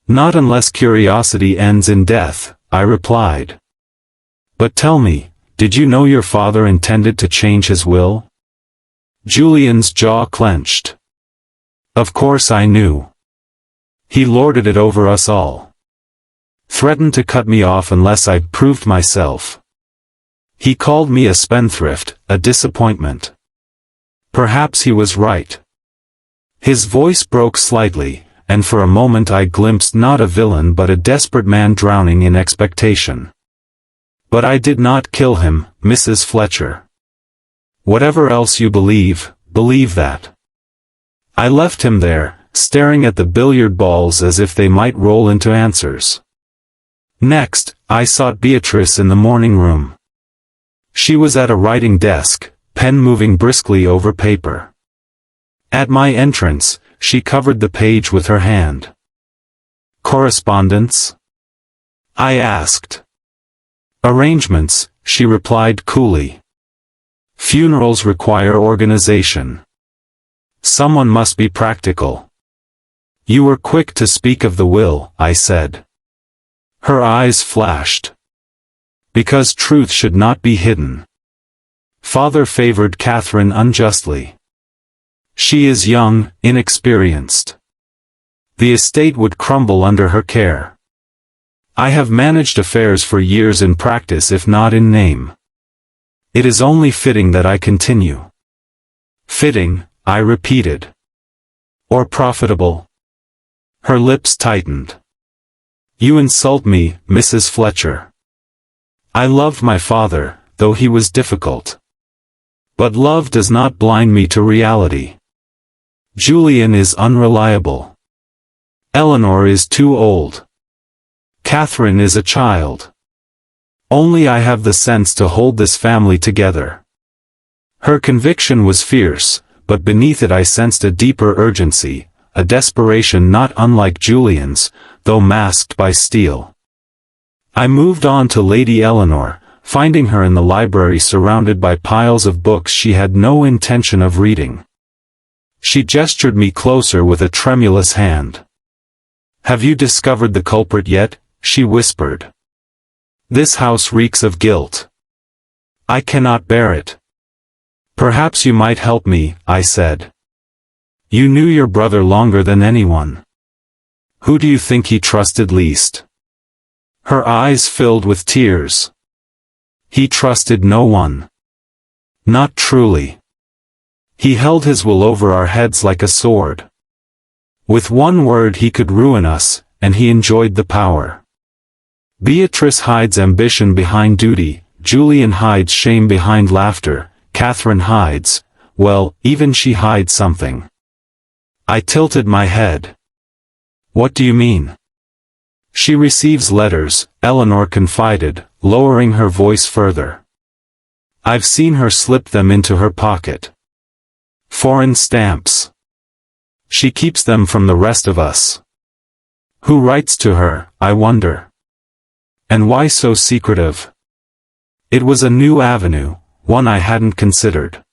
"Not unless curiosity ends in death," I replied. "But tell me, did you know your father intended to change his will?" Julian's jaw clenched. "Of course I knew. He lorded it over us all. Threatened to cut me off unless I proved myself. He called me a spendthrift, a disappointment. Perhaps he was right." His voice broke slightly, and for a moment I glimpsed not a villain but a desperate man drowning in expectation. "But I did not kill him, Mrs. Fletcher. Whatever else you believe, believe that. I left him there, staring at the billiard balls as if they might roll into answers. Next, I sought Beatrice in the morning room. She was at a writing desk, pen moving briskly over paper. At my entrance, she covered the page with her hand. "Correspondence?" I asked. "Arrangements," she replied coolly. "Funerals require organization. Someone must be practical." "You were quick to speak of the will," I said. Her eyes flashed. "Because truth should not be hidden. Father favored Catherine unjustly. She is young, inexperienced. The estate would crumble under her care. I have managed affairs for years in practice if not in name. It is only fitting that I continue." "Fitting," I repeated. "Or profitable?" Her lips tightened. "You insult me, Mrs. Fletcher. I loved my father, though he was difficult. But love does not blind me to reality. Julian is unreliable. Eleanor is too old. Catherine is a child. Only I have the sense to hold this family together." Her conviction was fierce, but beneath it I sensed a deeper urgency, a desperation not unlike Julian's, though masked by steel. I moved on to Lady Eleanor, finding her in the library surrounded by piles of books she had no intention of reading. She gestured me closer with a tremulous hand. "Have you discovered the culprit yet?" she whispered. "This house reeks of guilt. I cannot bear it." "Perhaps you might help me," I said. "You knew your brother longer than anyone. Who do you think he trusted least?" Her eyes filled with tears. "He trusted no one. Not truly. He held his will over our heads like a sword. With one word he could ruin us, and he enjoyed the power. Beatrice hides ambition behind duty, Julian hides shame behind laughter, Catherine hides, well, even she hides something." I tilted my head. "What do you mean?" "She receives letters," Eleanor confided, lowering her voice further. "I've seen her slip them into her pocket. Foreign stamps. She keeps them from the rest of us. Who writes to her, I wonder? And why so secretive?" It was a new avenue, one I hadn't considered.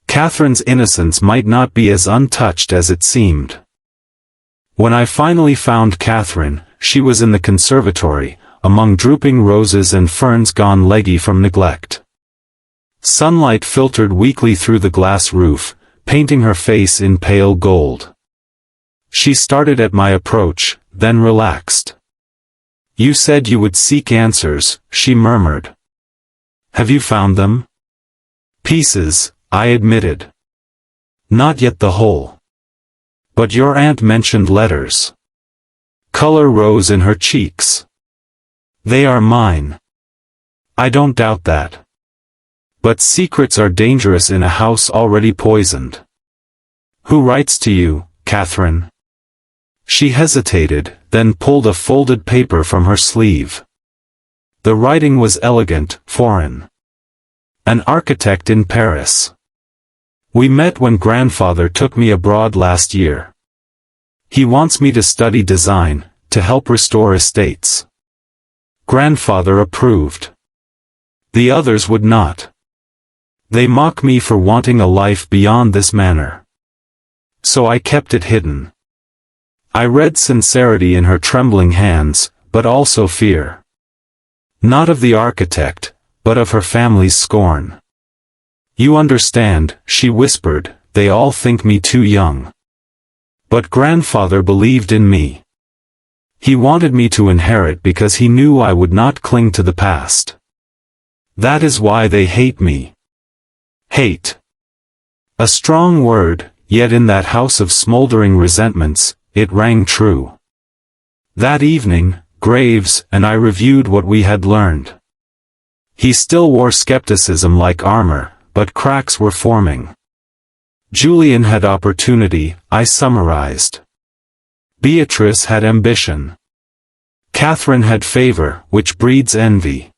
Catherine's innocence might not be as untouched as it seemed. When I finally found Catherine, she was in the conservatory, among drooping roses and ferns gone leggy from neglect. Sunlight filtered weakly through the glass roof, painting her face in pale gold. She started at my approach, then relaxed. "You said you would seek answers," she murmured. "Have you found them?" "Pieces," I admitted. "Not yet the whole." "But your aunt mentioned letters." Color rose in her cheeks. "They are mine." "I don't doubt that. But secrets are dangerous in a house already poisoned." "Who writes to you, Catherine?" She hesitated, then pulled a folded paper from her sleeve. The writing was elegant, foreign. "An architect in Paris. We met when grandfather took me abroad last year. He wants me to study design, to help restore estates. Grandfather approved. The others would not. They mock me for wanting a life beyond this manor. So I kept it hidden." I read sincerity in her trembling hands, but also fear. Not of the architect, but of her family's scorn. "You understand," she whispered, "they all think me too young. But grandfather believed in me. He wanted me to inherit because he knew I would not cling to the past. That is why they hate me." Hate. A strong word, yet in that house of smoldering resentments, it rang true. That evening, Graves and I reviewed what we had learned. He still wore skepticism like armor, but cracks were forming. Julian had opportunity, I summarized. Beatrice had ambition. Catherine had favor, which breeds envy.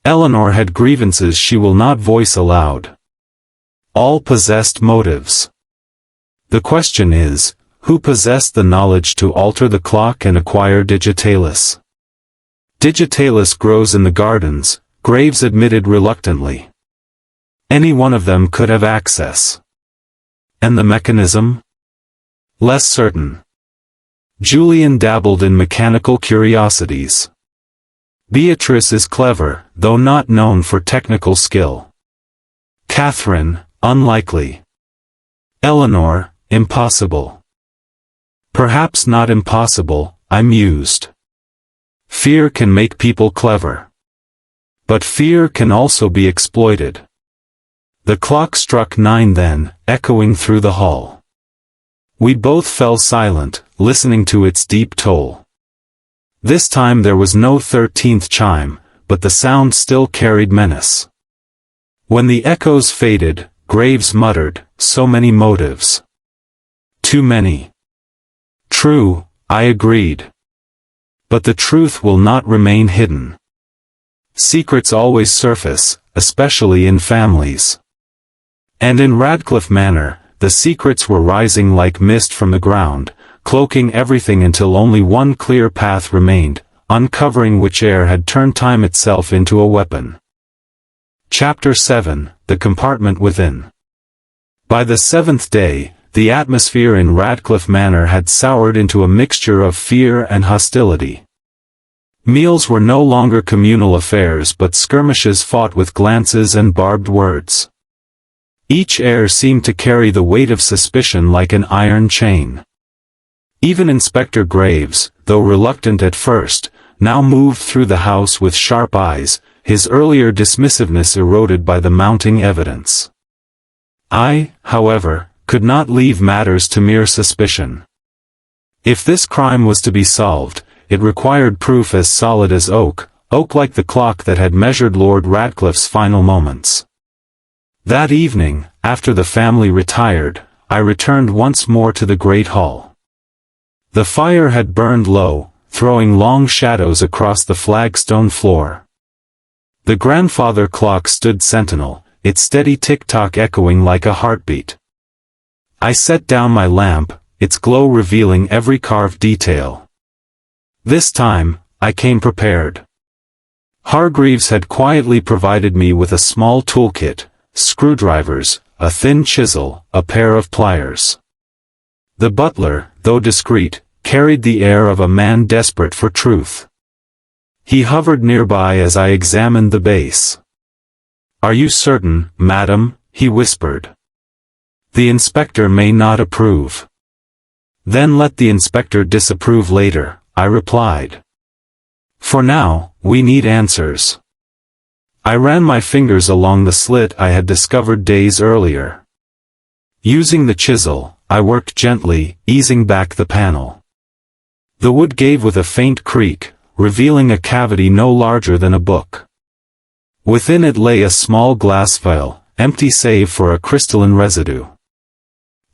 Eleanor had grievances she will not voice aloud. All possessed motives. The question is, who possessed the knowledge to alter the clock and acquire digitalis? Digitalis grows in the gardens, Graves admitted reluctantly. Any one of them could have access. And the mechanism? Less certain. Julian dabbled in mechanical curiosities. Beatrice is clever, though not known for technical skill. Catherine, unlikely. Eleanor, impossible. Perhaps not impossible, I mused. Fear can make people clever. But fear can also be exploited. The clock struck 9 then, echoing through the hall. We both fell silent, listening to its deep toll. This time there was no 13th chime, but the sound still carried menace. When the echoes faded, Graves muttered, "So many motives. Too many." True, I agreed. But the truth will not remain hidden. Secrets always surface, especially in families. And in Radcliffe Manor, the secrets were rising like mist from the ground, cloaking everything until only one clear path remained, uncovering which heir had turned time itself into a weapon. Chapter 7, The Compartment Within. By the 7th day, the atmosphere in Radcliffe Manor had soured into a mixture of fear and hostility. Meals were no longer communal affairs but skirmishes fought with glances and barbed words. Each heir seemed to carry the weight of suspicion like an iron chain. Even Inspector Graves, though reluctant at first, now moved through the house with sharp eyes, his earlier dismissiveness eroded by the mounting evidence. I, however, could not leave matters to mere suspicion. If this crime was to be solved, it required proof as solid as oak like the clock that had measured Lord Radcliffe's final moments. That evening, after the family retired, I returned once more to the great hall. The fire had burned low, throwing long shadows across the flagstone floor. The grandfather clock stood sentinel, its steady tick-tock echoing like a heartbeat. I set down my lamp, its glow revealing every carved detail. This time, I came prepared. Hargreaves had quietly provided me with a small toolkit, screwdrivers, a thin chisel, a pair of pliers. The butler, though discreet, carried the air of a man desperate for truth. He hovered nearby as I examined the base. "Are you certain, madam?" he whispered. "The inspector may not approve." "Then let the inspector disapprove later," I replied. "For now, we need answers." I ran my fingers along the slit I had discovered days earlier. Using the chisel, I worked gently, easing back the panel. The wood gave with a faint creak, revealing a cavity no larger than a book. Within it lay a small glass vial, empty save for a crystalline residue.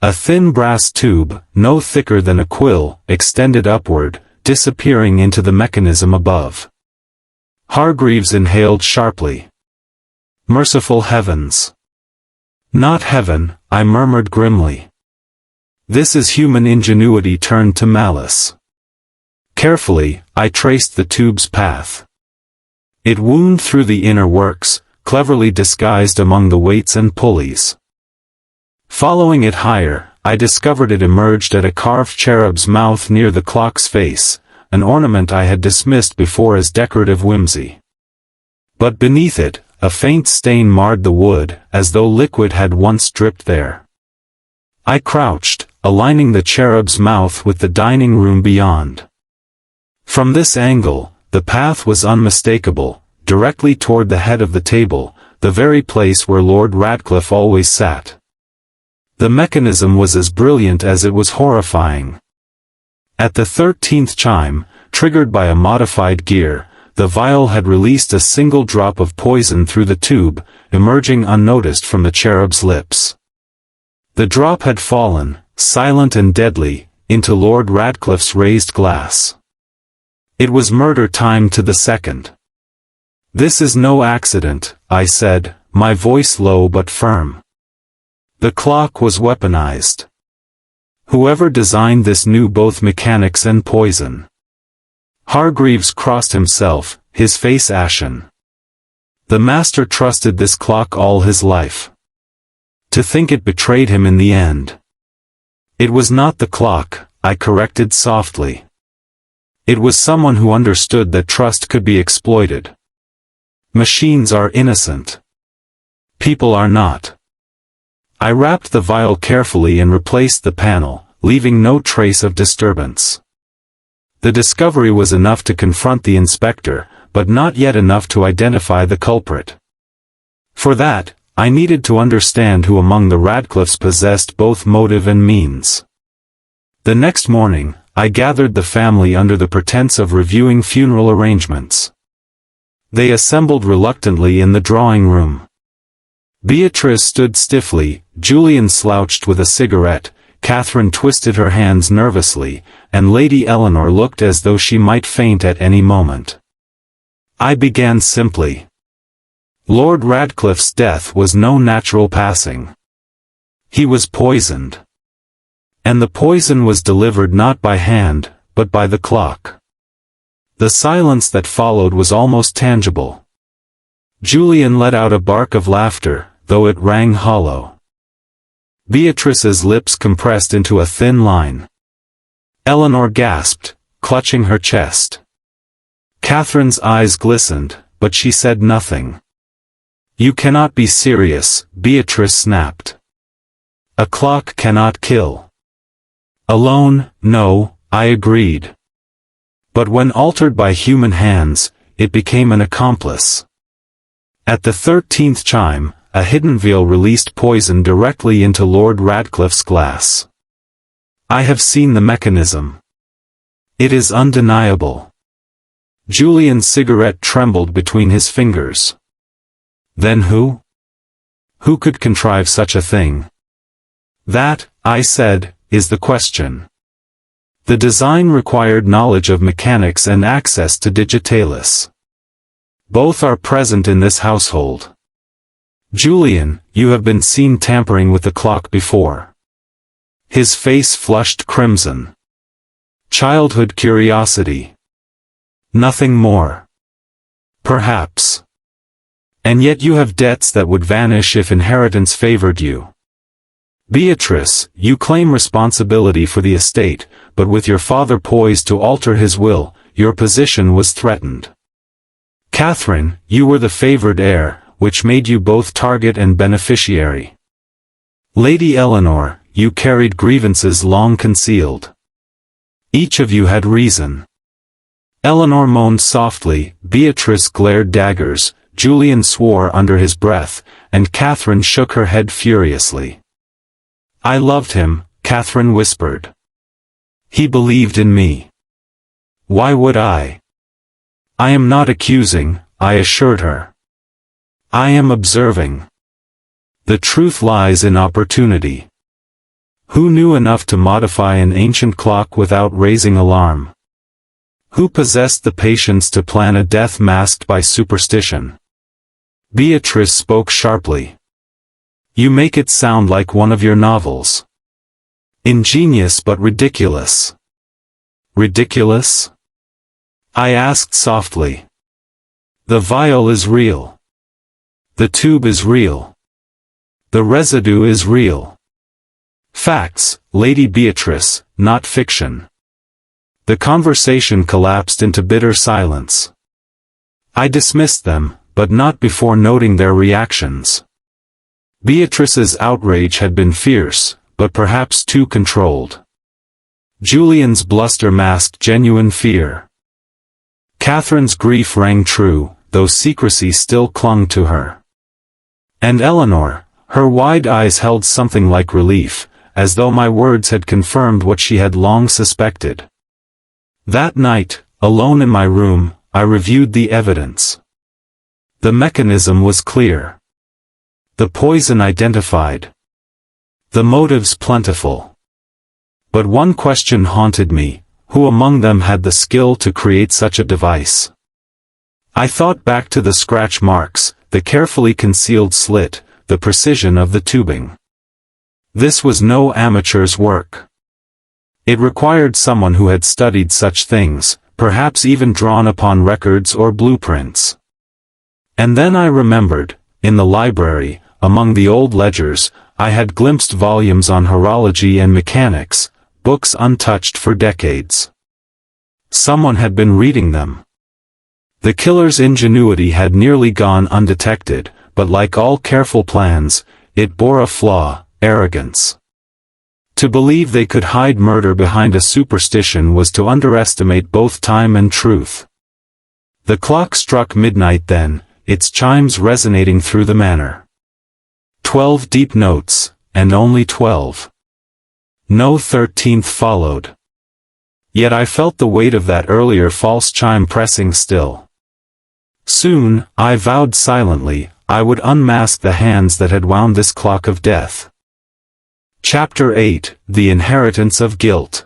A thin brass tube, no thicker than a quill, extended upward, disappearing into the mechanism above. Hargreaves inhaled sharply. "Merciful heavens!" "Not heaven," I murmured grimly. "This is human ingenuity turned to malice." Carefully, I traced the tube's path. It wound through the inner works, cleverly disguised among the weights and pulleys. Following it higher, I discovered it emerged at a carved cherub's mouth near the clock's face, an ornament I had dismissed before as decorative whimsy. But beneath it, a faint stain marred the wood, as though liquid had once dripped there. I crouched, aligning the cherub's mouth with the dining room beyond. From this angle, the path was unmistakable, directly toward the head of the table, the very place where Lord Radcliffe always sat. The mechanism was as brilliant as it was horrifying. At the 13th chime, triggered by a modified gear, the vial had released a single drop of poison through the tube, emerging unnoticed from the cherub's lips. The drop had fallen, silent and deadly, into Lord Radcliffe's raised glass. It was murder time to the second. "This is no accident," I said, my voice low but firm. "The clock was weaponized. Whoever designed this knew both mechanics and poison." Hargreaves crossed himself, his face ashen. "The master trusted this clock all his life. To think it betrayed him in the end." "It was not the clock," I corrected softly. "It was someone who understood that trust could be exploited. Machines are innocent. People are not." I wrapped the vial carefully and replaced the panel, leaving no trace of disturbance. The discovery was enough to confront the inspector, but not yet enough to identify the culprit. For that, I needed to understand who among the Radcliffes possessed both motive and means. The next morning, I gathered the family under the pretense of reviewing funeral arrangements. They assembled reluctantly in the drawing room. Beatrice stood stiffly, Julian slouched with a cigarette, Catherine twisted her hands nervously, and Lady Eleanor looked as though she might faint at any moment. I began simply. Lord Radcliffe's death was no natural passing. He was poisoned. And the poison was delivered not by hand, but by the clock. The silence that followed was almost tangible. Julian let out a bark of laughter, though it rang hollow. Beatrice's lips compressed into a thin line. Eleanor gasped, clutching her chest. Catherine's eyes glistened, but she said nothing. "You cannot be serious," Beatrice snapped. "A clock cannot kill." "Alone, no," I agreed. "But when altered by human hands, it became an accomplice." At the 13th chime, a hidden vial released poison directly into Lord Radcliffe's glass. I have seen the mechanism. It is undeniable. Julian's cigarette trembled between his fingers. Then who? Who could contrive such a thing? "That," I said, "is the question." The design required knowledge of mechanics and access to digitalis. Both are present in this household. "Julian, you have been seen tampering with the clock before." His face flushed crimson. "Childhood curiosity. Nothing more." "Perhaps. And yet you have debts that would vanish if inheritance favored you. Beatrice, you claim responsibility for the estate, but with your father poised to alter his will, your position was threatened. Catherine, you were the favored heir, which made you both target and beneficiary. Lady Eleanor, you carried grievances long concealed. Each of you had reason." Eleanor moaned softly, Beatrice glared daggers, Julian swore under his breath, and Catherine shook her head furiously. "I loved him," Catherine whispered. "He believed in me. Why would I?" "I am not accusing," I assured her. "I am observing. The truth lies in opportunity. Who knew enough to modify an ancient clock without raising alarm? Who possessed the patience to plan a death masked by superstition?" Beatrice spoke sharply. "You make it sound like one of your novels. Ingenious but ridiculous." "Ridiculous?" I asked softly. "The vial is real. The tube is real. The residue is real. Facts, Lady Beatrice, not fiction." The conversation collapsed into bitter silence. I dismissed them, but not before noting their reactions. Beatrice's outrage had been fierce, but perhaps too controlled. Julian's bluster masked genuine fear. Catherine's grief rang true, though secrecy still clung to her. And Eleanor, her wide eyes held something like relief, as though my words had confirmed what she had long suspected. That night, alone in my room, I reviewed the evidence. The mechanism was clear. The poison identified. The motives plentiful. But one question haunted me: who among them had the skill to create such a device? I thought back to the scratch marks, the carefully concealed slit, the precision of the tubing. This was no amateur's work. It required someone who had studied such things, perhaps even drawn upon records or blueprints. And then I remembered, in the library, among the old ledgers, I had glimpsed volumes on horology and mechanics, books untouched for decades. Someone had been reading them. The killer's ingenuity had nearly gone undetected, but like all careful plans, it bore a flaw: arrogance. To believe they could hide murder behind a superstition was to underestimate both time and truth. The clock struck midnight then, its chimes resonating through the manor. 12 deep notes, and only 12. No 13th followed. Yet I felt the weight of that earlier false chime pressing still. Soon, I vowed silently, I would unmask the hands that had wound this clock of death. Chapter 8: The Inheritance of Guilt.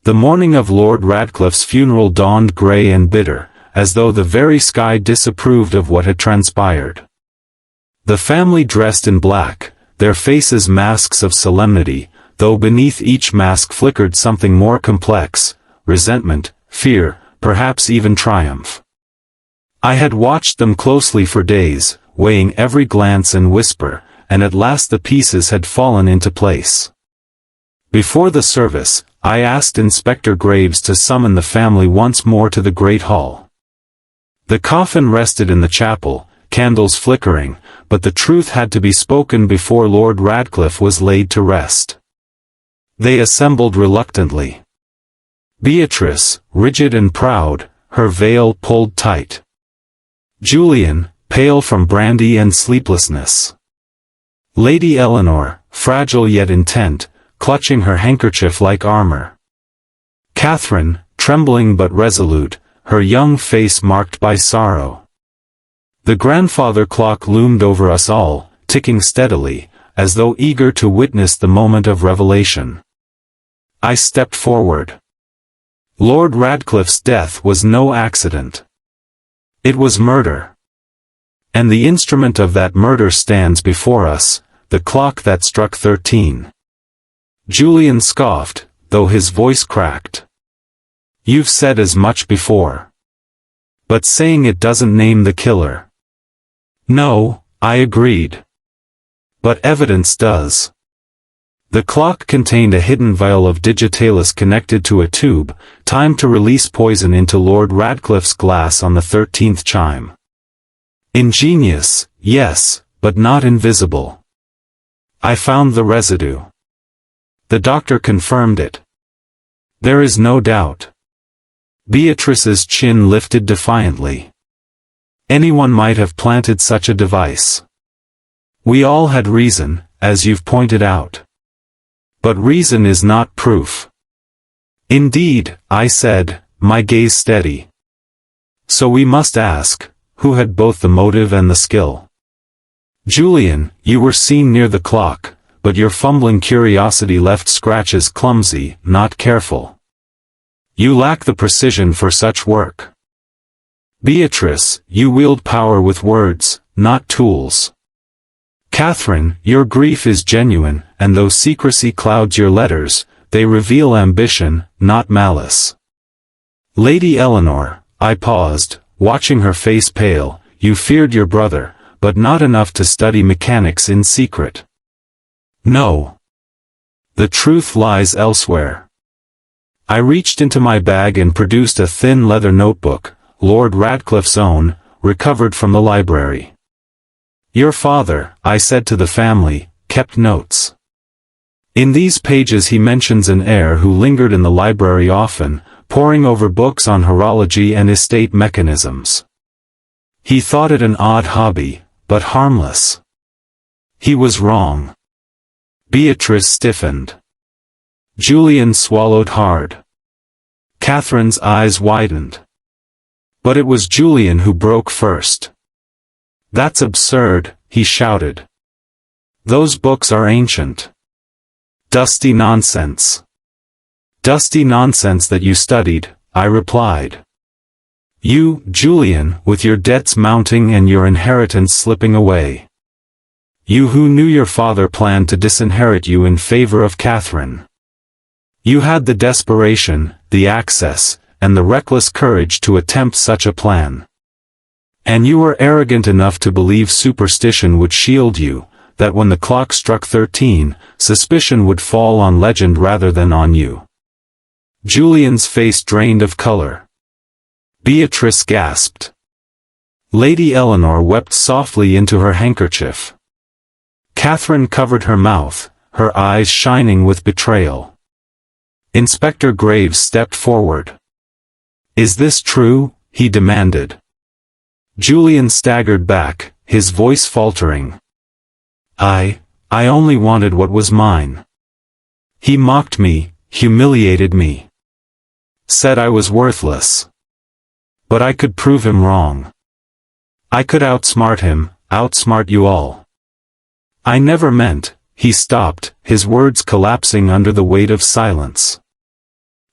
The morning of Lord Radcliffe's funeral dawned grey and bitter, as though the very sky disapproved of what had transpired. The family dressed in black, their faces masks of solemnity, though beneath each mask flickered something more complex: resentment, fear, perhaps even triumph. I had watched them closely for days, weighing every glance and whisper, and at last the pieces had fallen into place. Before the service, I asked Inspector Graves to summon the family once more to the great hall. The coffin rested in the chapel, candles flickering, but the truth had to be spoken before Lord Radcliffe was laid to rest. They assembled reluctantly. Beatrice, rigid and proud, her veil pulled tight. Julian, pale from brandy and sleeplessness. Lady Eleanor, fragile yet intent, clutching her handkerchief like armor. Catherine, trembling but resolute, her young face marked by sorrow. The grandfather clock loomed over us all, ticking steadily, as though eager to witness the moment of revelation. I stepped forward. Lord Radcliffe's death was no accident. It was murder. And the instrument of that murder stands before us, the clock that struck 13. Julian scoffed, though his voice cracked. You've said as much before. But saying it doesn't name the killer. No, I agreed. But evidence does. The clock contained a hidden vial of digitalis connected to a tube, timed to release poison into Lord Radcliffe's glass on the 13th chime. Ingenious, yes, but not invisible. I found the residue. The doctor confirmed it. There is no doubt. Beatrice's chin lifted defiantly. Anyone might have planted such a device. We all had reason, as you've pointed out. But reason is not proof. Indeed, I said, my gaze steady. So we must ask, who had both the motive and the skill? Julian, you were seen near the clock, but your fumbling curiosity left scratches clumsy, not careful. You lack the precision for such work. Beatrice, you wield power with words, not tools. Catherine, your grief is genuine, and though secrecy clouds your letters, they reveal ambition, not malice. Lady Eleanor, I paused, watching her face pale, you feared your brother, but not enough to study mechanics in secret. No. The truth lies elsewhere. I reached into my bag and produced a thin leather notebook, Lord Radcliffe's own, recovered from the library. Your father, I said to the family, kept notes. In these pages he mentions an heir who lingered in the library often, poring over books on horology and estate mechanisms. He thought it an odd hobby, but harmless. He was wrong. Beatrice stiffened. Julian swallowed hard. Catherine's eyes widened. But it was Julian who broke first. That's absurd, he shouted. Those books are ancient. Dusty nonsense. Dusty nonsense that you studied, I replied. You, Julian, with your debts mounting and your inheritance slipping away. You who knew your father planned to disinherit you in favor of Catherine. You had the desperation, the access, and the reckless courage to attempt such a plan. And you were arrogant enough to believe superstition would shield you, that when the clock struck 13, suspicion would fall on legend rather than on you. Julian's face drained of color. Beatrice gasped. Lady Eleanor wept softly into her handkerchief. Catherine covered her mouth, her eyes shining with betrayal. Inspector Graves stepped forward. "Is this true?" he demanded. Julian staggered back, his voice faltering. I only wanted what was mine. He mocked me, humiliated me. Said I was worthless. But I could prove him wrong. I could outsmart him, outsmart you all. I never meant." He stopped, his words collapsing under the weight of silence.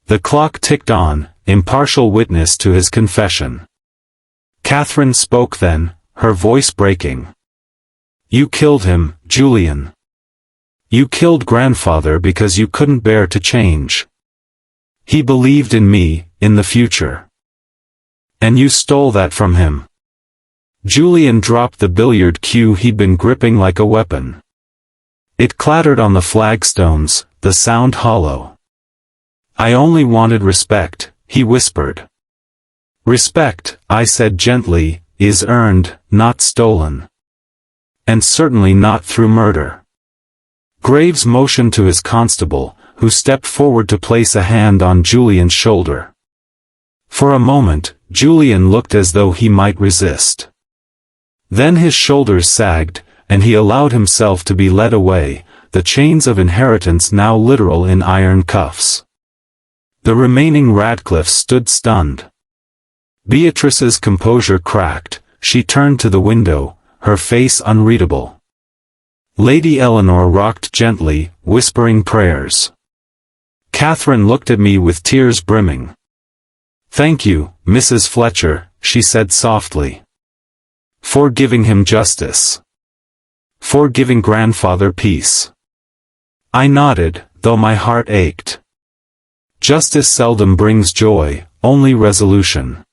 The clock ticked on, impartial witness to his confession. Catherine spoke then, her voice breaking. "You killed him, Julian. You killed grandfather because you couldn't bear to change. He believed in me, in the future. And you stole that from him." Julian dropped the billiard cue he'd been gripping like a weapon. It clattered on the flagstones, the sound hollow. "I only wanted respect," he whispered. "Respect," I said gently, "is earned, not stolen. And certainly not through murder." Graves motioned to his constable, who stepped forward to place a hand on Julian's shoulder. For a moment, Julian looked as though he might resist. Then his shoulders sagged, and he allowed himself to be led away, the chains of inheritance now literal in iron cuffs. The remaining Radcliffes stood stunned. Beatrice's composure cracked, she turned to the window, her face unreadable. Lady Eleanor rocked gently, whispering prayers. Catherine looked at me with tears brimming. "Thank you, Mrs. Fletcher," she said softly. "For giving him justice. For giving grandfather peace." I nodded, though my heart ached. Justice seldom brings joy, only resolution.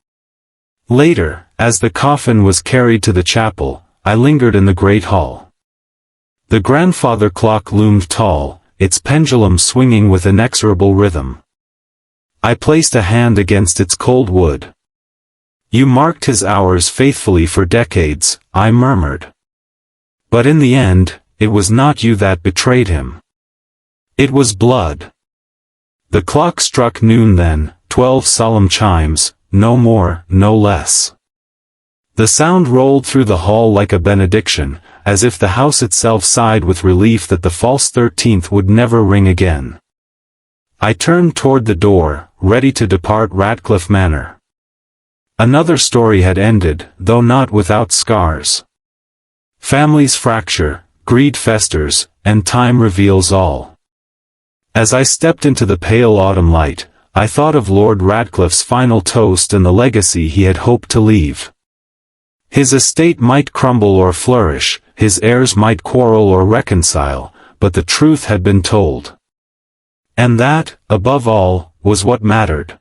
Later, as the coffin was carried to the chapel, I lingered in the great hall. The grandfather clock loomed tall, its pendulum swinging with inexorable rhythm. I placed a hand against its cold wood. "You marked his hours faithfully for decades," I murmured. "But in the end, it was not you that betrayed him. It was blood." The clock struck noon then, 12 solemn chimes, no more, no less. The sound rolled through the hall like a benediction, as if the house itself sighed with relief that the false 13th would never ring again. I turned toward the door, ready to depart Radcliffe Manor. Another story had ended, though not without scars. Families fracture, greed festers, and time reveals all. As I stepped into the pale autumn light, I thought of Lord Radcliffe's final toast and the legacy he had hoped to leave. His estate might crumble or flourish, his heirs might quarrel or reconcile, but the truth had been told. And that, above all, was what mattered.